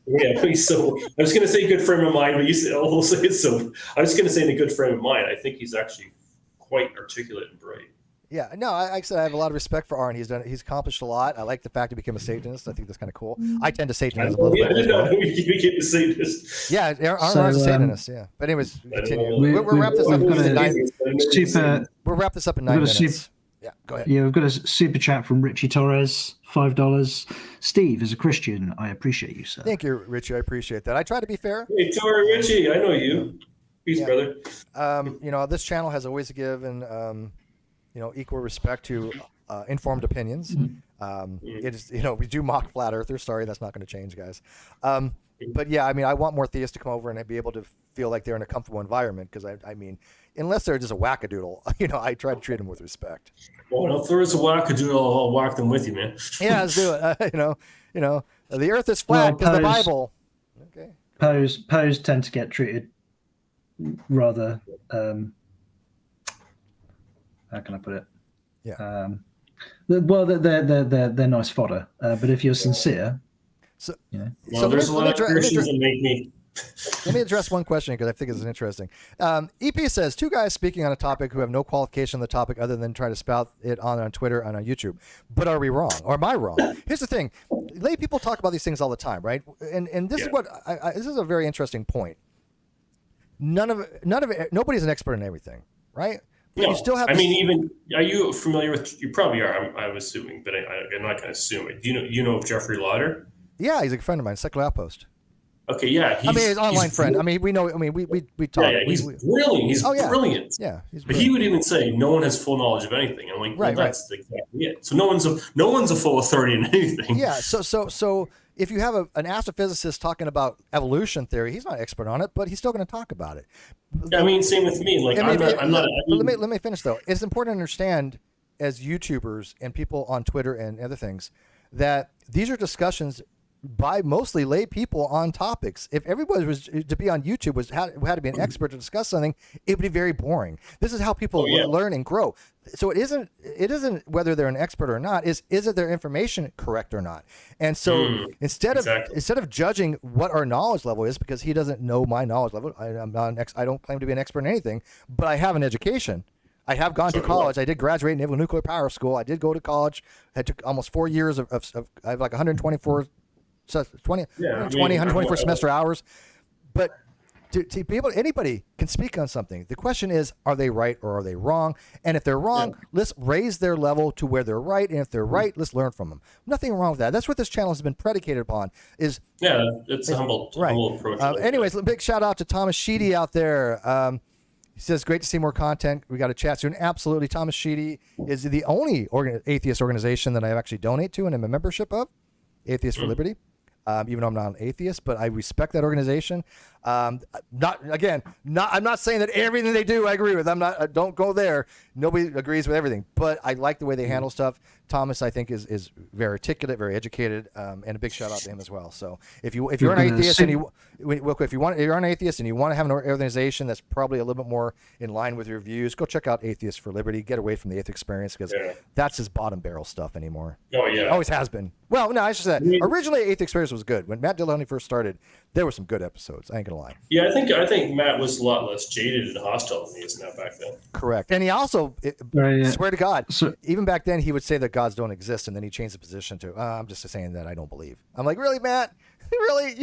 Yeah, he's so. I was going to say good frame of mind, but you said also it's so. I was going to say in a good frame of mind. I think he's actually quite articulate and bright. Yeah, no, like I said, I have a lot of respect for Aaron. He's accomplished a lot. I like the fact he became a Satanist. I think that's kind of cool. I tend to Satanize a little bit. I didn't know he became a Satanist. Yeah, Aaron's a Satanist. Yeah, but anyways, continue. We'll wrap this up. We'll wrap this up in 9 minutes. Yeah, go ahead. Yeah, we've got a super chat from Richie Torres, $5. Steve, as a Christian, I appreciate you, sir. Thank you, Richie. I appreciate that. I try to be fair. Hey, Richie, I know you. Peace, brother. This channel has always given, equal respect to informed opinions. It is, we do mock flat earthers. Sorry, that's not going to change, guys. But yeah, I want more theists to come over and be able to feel like they're in a comfortable environment because unless they're just a wackadoodle, I try to treat them with respect. Well, if there is a wackadoodle, I'll whack them with you, man. Yeah, let's do it. The earth is flat because the Bible. Okay. Poes tend to get treated rather. How can I put it? Yeah. They're nice fodder. But if you're sincere, there's a lot of Christians that make me. Let me address one question because I think it's interesting. EP says, 2 guys speaking on a topic who have no qualification on the topic other than trying to spout it on Twitter and on YouTube. But are we wrong? Or am I wrong? Here's the thing. Lay people talk about these things all the time, right? And this is what this is a very interesting point. Nobody's an expert in everything, right? No, you still have. Are you familiar with? You probably are. I'm assuming, but I'm not going to assume it. Do you know of Jeffrey Lauder? Yeah, he's a friend of mine. Secular Outpost. Okay, yeah. He's an online friend. We know. We talk. Yeah, he's brilliant. He's brilliant. Yeah, but he would even say no one has full knowledge of anything. I'm like, well, that's exactly it. So no one's a full authority in anything. Yeah. So if you have an astrophysicist talking about evolution theory, he's not an expert on it, but he's still going to talk about it. Same with me. Like I'm not. Let me finish though. It's important to understand as YouTubers and people on Twitter and other things that these are discussions by mostly lay people on topics. If everybody was to be on YouTube had to be an expert to discuss something, it would be very boring. This is how people learn and grow. So it isn't whether they're an expert or not. Is it their information correct or not? And so instead of judging what our knowledge level is, because he doesn't know my knowledge level, I don't claim to be an expert in anything, but I have an education. I have gone to college. I did graduate in Naval Nuclear Power School. I did go to college. I took almost 4 years of I have like 124 semester hours. But anybody can speak on something. The question is, are they right or are they wrong? And if they're wrong, let's raise their level to where they're right. And if they're right, let's learn from them. Nothing wrong with that. That's what this channel has been predicated upon. It's a humble approach. Anyways, big shout out to Thomas Sheedy out there. He says, great to see more content. We got to chat soon. Absolutely. Thomas Sheedy is the only atheist organization that I actually donate to and am a membership of, Atheists for Liberty. Even though I'm not an atheist, but I respect that organization. I'm not saying that everything they do I agree with. Don't go there. Nobody agrees with everything, but I like the way they handle stuff. Thomas, I think, is very articulate, very educated, and a big shout out to him as well. So if you're an atheist and you're an atheist and you want to have an organization that's probably a little bit more in line with your views, go check out Atheists for Liberty. Get away from the atheist experience because that's his bottom barrel stuff anymore. Oh yeah, always has been. Well, no, I should say originally Atheist Experience was good. When Matt Dillahunty first started, there were some good episodes. I ain't gonna lie. Yeah, I think Matt was a lot less jaded and hostile than he is now back then. Correct, and he also swear to God, even back then he would say that gods don't exist, and then he changed the position to I'm just saying that I don't believe. I'm like, really, Matt? Really?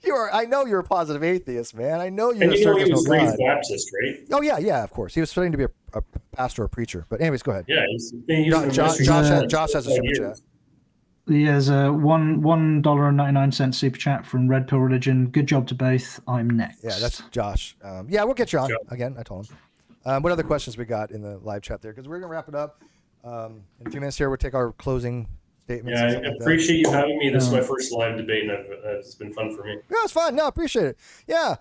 You are. I know you're a positive atheist, man. I know you. And you know he was raised Baptist, right? Oh yeah, of course. He was studying to be a pastor or preacher. But anyways, go ahead. Yeah, Josh has a super chat. There's a $1.99 super chat from Red Pill Religion. Good job to both. I'm next. Yeah, that's Josh. We'll get you on again. I told him. What other questions we got in the live chat there? Because we're gonna wrap it up in a few minutes here. We'll take our closing statements. Yeah, I appreciate you having me. This is my first live debate, and it's been fun for me. Yeah, it's fun. No, I appreciate it. Yeah,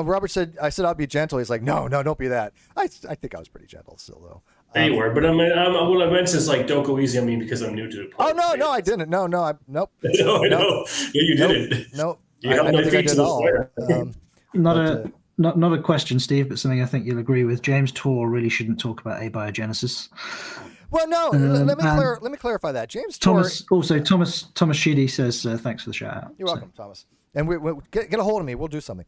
Robert said I'll be gentle. He's like, no, don't be that. I think I was pretty gentle still though. You were, but what I meant is like, don't go easy on me because I'm new to the podcast. Oh no, I didn't. No, nope. No, I know. Yeah, you didn't. Nope. You have my feet to the fire. Not a question, Steve, but something I think you'll agree with. James Tor really shouldn't talk about abiogenesis. Well, no. Let me clarify that. James Tor. Thomas Sheedy says thanks for the shout out. You're welcome, Thomas. And we get a hold of me. We'll do something.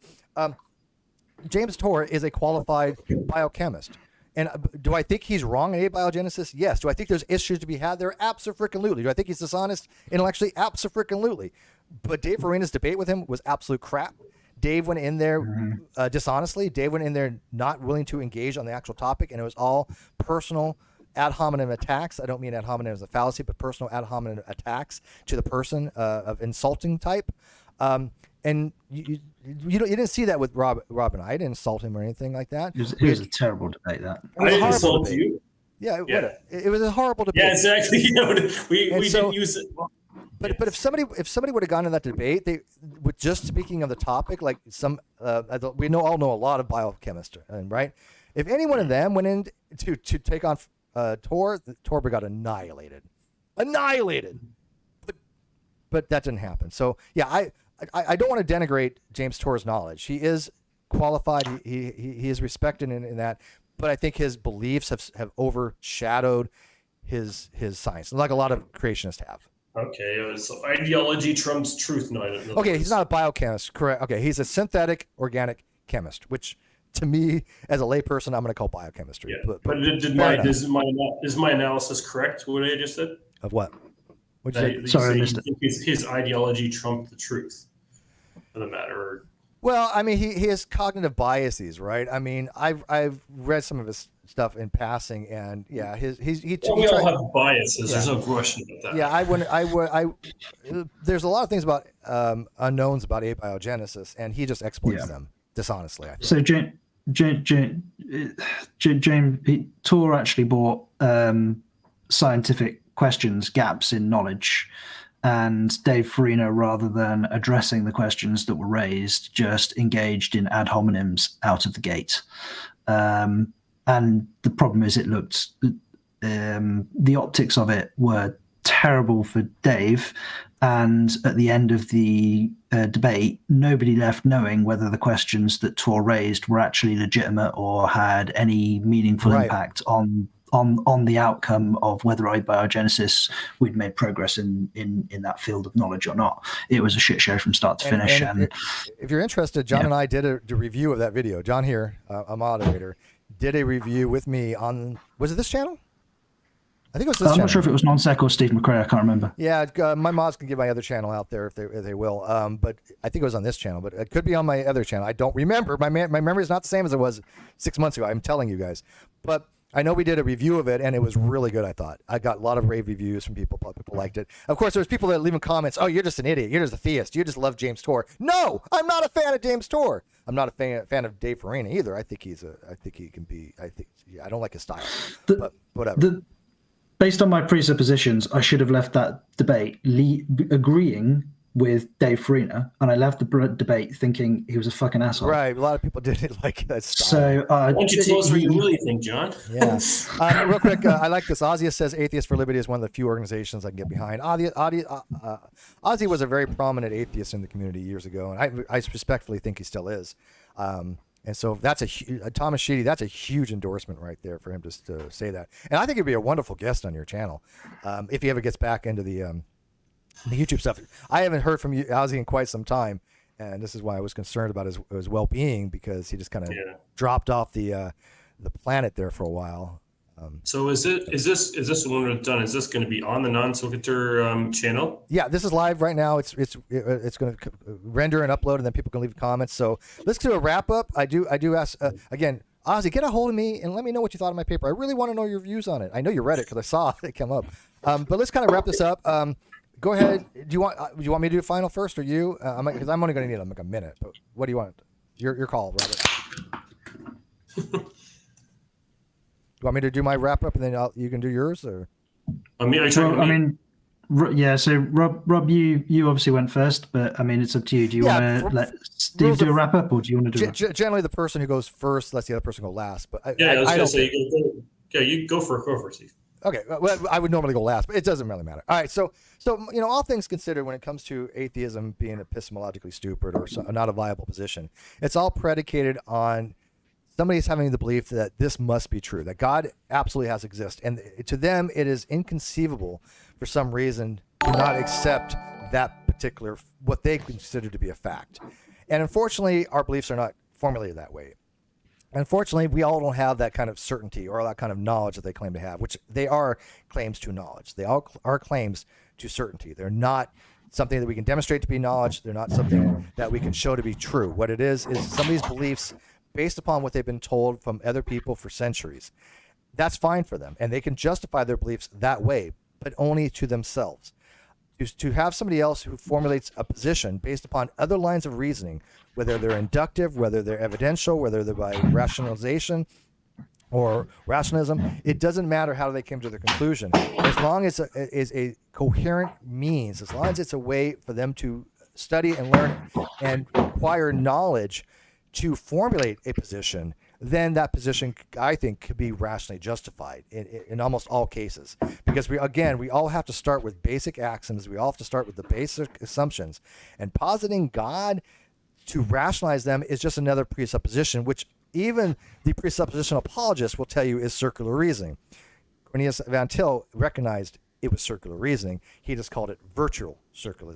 James Tor is a qualified biochemist. And do I think he's wrong in abiogenesis? Yes. Do I think there's issues to be had there? Abso-freaking-lutely. Do I think he's dishonest intellectually? Abso-freaking-lutely. But Dave Farina's debate with him was absolute crap. Dave went in there dishonestly. Dave went in there not willing to engage on the actual topic, and it was all personal ad hominem attacks. I don't mean ad hominem as a fallacy, but personal ad hominem attacks to the person of insulting type. And you didn't see that with Rob and I. didn't insult him or anything like that. It was a terrible debate. That I didn't insult you. Yeah, it was a horrible debate. Yeah, exactly. We didn't use it. But if somebody would have gone in that debate, they with just speaking of the topic, like we all know a lot of biochemistry, right? If any one of them went in to take on Tor got annihilated. But that didn't happen. So yeah, I don't want to denigrate James Tor's knowledge. He is qualified. He is respected in that. But I think his beliefs have overshadowed his science, like a lot of creationists have. Okay, so ideology trumps truth. No, I don't know. Okay, he's not a biochemist, correct? Okay, he's a synthetic organic chemist, which to me, as a layperson, I'm going to call biochemistry. Yeah. But is my analysis correct? What I just said of what? Sorry, I missed it. His ideology trumped the truth for the matter. Well, I mean, he has cognitive biases, right? I mean, I've read some of his stuff in passing, and yeah, we all have biases. Yeah. There's no question about that. Yeah, there's a lot of things about unknowns about abiogenesis, and he just exploits them dishonestly. I think. So James Tor actually brought scientific questions, gaps in knowledge, and Dave Farina, rather than addressing the questions that were raised, just engaged in ad hominems out of the gate. And the problem is, it looked the optics of it were terrible for Dave. And at the end of the debate, nobody left knowing whether the questions that Tor raised were actually legitimate or had any meaningful impact on the outcome of whether abiogenesis we'd made progress in that field of knowledge or not. It was a shit show from start to finish. And if you're interested, John and I did a review of that video. John here, a moderator, did a review with me on, was it this channel? I think it was this I'm channel. not sure if it was NonSec or Steve McRae. I can't remember. Yeah, my mods can give my other channel out there if they will. But I think it was on this channel, but it could be on my other channel. I don't remember. My memory is not the same as it was 6 months ago. I'm telling you guys. But I know we did a review of it, and it was really good, I thought. I got a lot of rave reviews from people. People liked it. Of course, there's people that leaving comments, oh, you're just an idiot. You're just a theist. You just love James Tor. No, I'm not a fan of James Tor. I'm not a fan of Dave Farina either. I think I don't like his style, but whatever. Based on my presuppositions, I should have left that debate agreeing with Dave Farina, and I left the debate thinking he was a fucking asshole. Right, a lot of people didn't like that style. So, why don't you tell us what you really think, John? Yeah. Real quick, I like this. Oziem says Atheists for Liberty is one of the few organizations I can get behind. Ozzy was a very prominent atheist in the community years ago, and I respectfully think he still is. And so that's Thomas Sheedy. That's a huge endorsement right there for him to say that. And I think he'd be a wonderful guest on your channel if he ever gets back into the YouTube stuff. I haven't heard from Ozzy in quite some time, and this is why I was concerned about his well-being, because he just kind of dropped off the planet there for a while. So is this the one we've done? Is this going to be on the NonSequitur channel? Yeah, this is live right now. It's going to render and upload, and then people can leave comments. So let's do a wrap up. I do ask again, Ozzy, get a hold of me and let me know what you thought of my paper. I really want to know your views on it. I know you read it because I saw it come up. But let's kind of wrap this up. Go ahead. Do you want me to do final first, or you? Because I'm only going to need like a minute. But what do you want? Your call, Robert. You want me to do my wrap up and then you can do yours, or? Yeah. So Rob, you obviously went first, but I mean it's up to you. Do you want to let Steve do a wrap up, or do you want to do? Generally, the person who goes first lets the other person go last. But I was going to say, you go for Steve. Okay, well, I would normally go last, but it doesn't really matter. All right, so all things considered, when it comes to atheism being epistemologically stupid or not a viable position, it's all predicated on somebody's having the belief that this must be true, that God absolutely has exist, and to them it is inconceivable for some reason to not accept that particular what they consider to be a fact. And unfortunately, our beliefs are not formulated that way. Unfortunately, we all don't have that kind of certainty or that kind of knowledge that they claim to have, which they are claims to knowledge. They all are claims to certainty. They're not something that we can demonstrate to be knowledge. They're not something that we can show to be true. What it is somebody's beliefs based upon what they've been told from other people for centuries. That's fine for them, and they can justify their beliefs that way, but only to themselves. To have somebody else who formulates a position based upon other lines of reasoning, whether they're inductive, whether they're evidential, whether they're by rationalization or rationalism, it doesn't matter how they came to their conclusion. As long as it is a coherent means, as long as it's a way for them to study and learn and acquire knowledge to formulate a position, then that position, I think, could be rationally justified in almost all cases. Because we all have to start with basic axioms. We all have to start with the basic assumptions. And positing God to rationalize them is just another presupposition, which even the presupposition apologists will tell you is circular reasoning. Cornelius Van Til recognized it was circular reasoning. He just called it virtuous circle,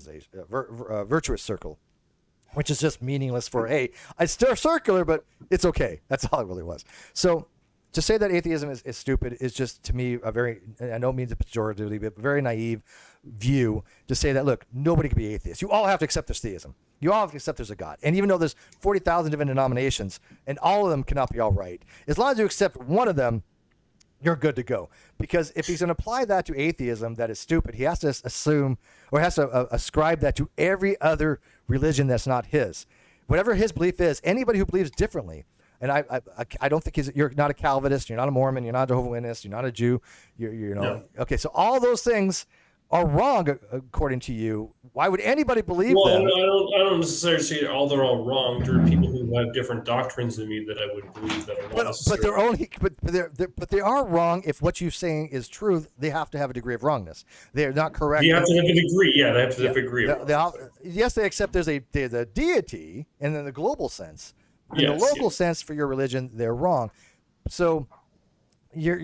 which is just meaningless for it's still circular, but it's okay. That's all it really was. So to say that atheism is stupid is just, to me, a very, I don't mean to pejoratively, but very naive view to say that, look, nobody can be atheist. You all have to accept there's theism. You all have to accept there's a God. And even though there's 40,000 different denominations and all of them cannot be all right, as long as you accept one of them, you're good to go. Because if he's going to apply that to atheism that is stupid, he has to assume or has to ascribe that to every other religion that's not his. Whatever his belief is, anybody who believes differently, and I don't think you're not a Calvinist, you're not a Mormon, you're not a Jehovah's Witness, you're not a Jew, no. Okay, so all those things are wrong according to you. Why would anybody believe them? I don't necessarily say they're all wrong. There are people who have different doctrines than me that I would believe that are wrong. But they are wrong if what you're saying is true. They have to have a degree of wrongness. They're not correct. You have to have a degree. Yeah, they have to have a degree. Yes, they accept there's a deity, and in the global sense, in the local sense for your religion, they're wrong. So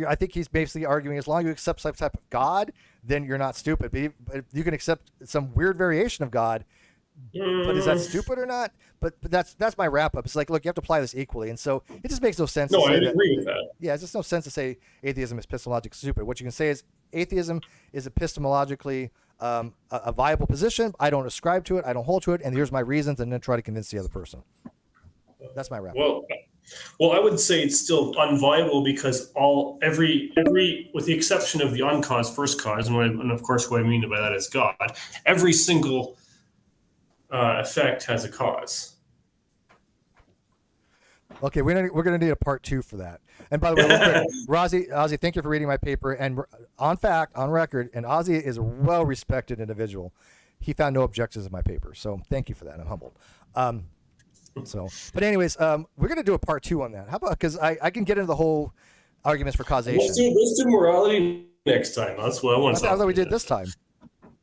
I think he's basically arguing as long as you accept some type of God, then you're not stupid. But you can accept some weird variation of God. But is that stupid or not? but that's my wrap up. It's like, look, you have to apply this equally, and so it just makes no sense. No, to say I agree with that. Yeah, it's just no sense to say atheism is epistemologically stupid. What you can say is atheism is epistemologically a viable position. I don't ascribe to it. I don't hold to it, and here's my reasons, and then try to convince the other person. That's my wrap up. Well, I would say it's still unviable because every with the exception of the uncaused first cause, and of course what I mean by that is God, every single effect has a cause. Okay, we're gonna need a part 2 for that. And by the way, real quick, Ozzy, thank you for reading my paper. And on record, and Ozzy is a well-respected individual. He found no objections in my paper, so thank you for that. I'm humbled. But anyways, we're gonna do a part 2 on that. How about, because I can get into the whole arguments for causation. Let's do morality next time. That's what I want to talk about. I thought we did this time.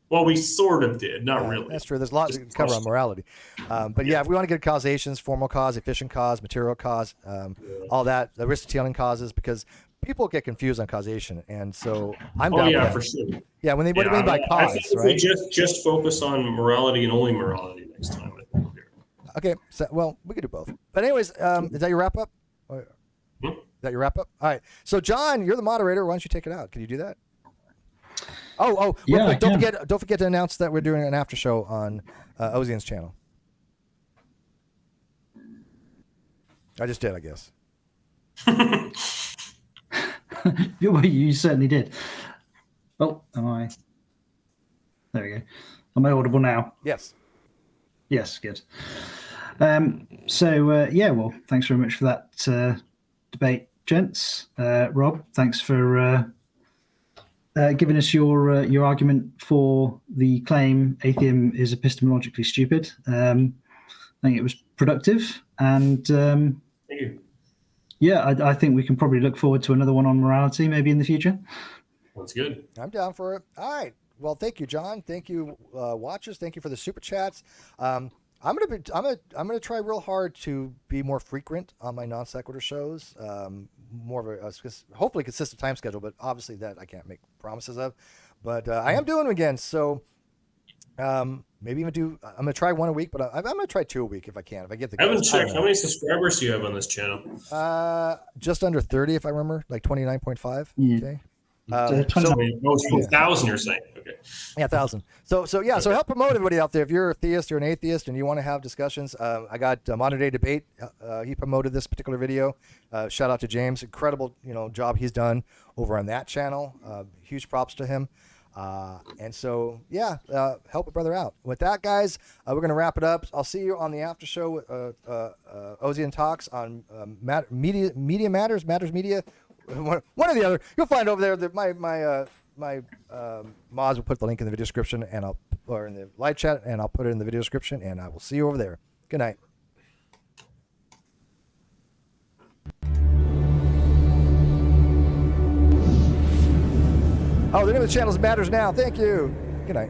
Well, we sort of did, not really. That's true. There's a lot to cover on morality. But yeah, if we want to get causations, formal cause, efficient cause, material cause, all that, Aristotelian causes, because people get confused on causation. And so I'm down with that. For sure. Yeah, what do you mean by cause, I think if we just focus on morality and only morality next time. Okay, so, well, we could do both. But anyways, is that your wrap up? Is that your wrap up? All right. So John, you're the moderator. Why don't you take it out? Can you do that? Oh, real quick, don't forget to announce that we're doing an after show on Oziem's channel. I just did, I guess. Well, you certainly did. Oh, am I? There we go. Am I audible now? Yes. Yes, good. Well, thanks very much for that debate, gents. Rob, thanks for giving us your argument for the claim atheism is epistemologically stupid. I think it was productive, and thank you. Yeah, I think we can probably look forward to another one on morality maybe in the future. That's good. I'm down for it. All right. Well, thank you, John. Thank you, watchers. Thank you for the super chats. I'm gonna try real hard to be more frequent on my non sequitur shows. More of a hopefully consistent time schedule, but obviously that I can't make promises of. But I am doing them again, so maybe even do. I'm gonna try one a week, but I'm gonna try 2 a week if I can. If I get the. I haven't checked. How many subscribers do you have on this channel? Just under 30, if I remember, like 29.5. Yeah. Okay. 1,000 you're saying. Okay. Yeah, 1,000. So help promote everybody out there. If you're a theist or an atheist and you want to have discussions, I got Modern Day Debate. He promoted this particular video. Shout out to James. Incredible, job he's done over on that channel. Huge props to him. And so, help a brother out. With that, guys, we're going to wrap it up. I'll see you on the after show. Oziem Talks on Media Matters Media. One or the other. You'll find over there that my mods will put the link in the video description or in the live chat, and I'll put it in the video description, and I will see you over there. Good night. Oh, the name of the channel is Matters Now. Thank you. Good night.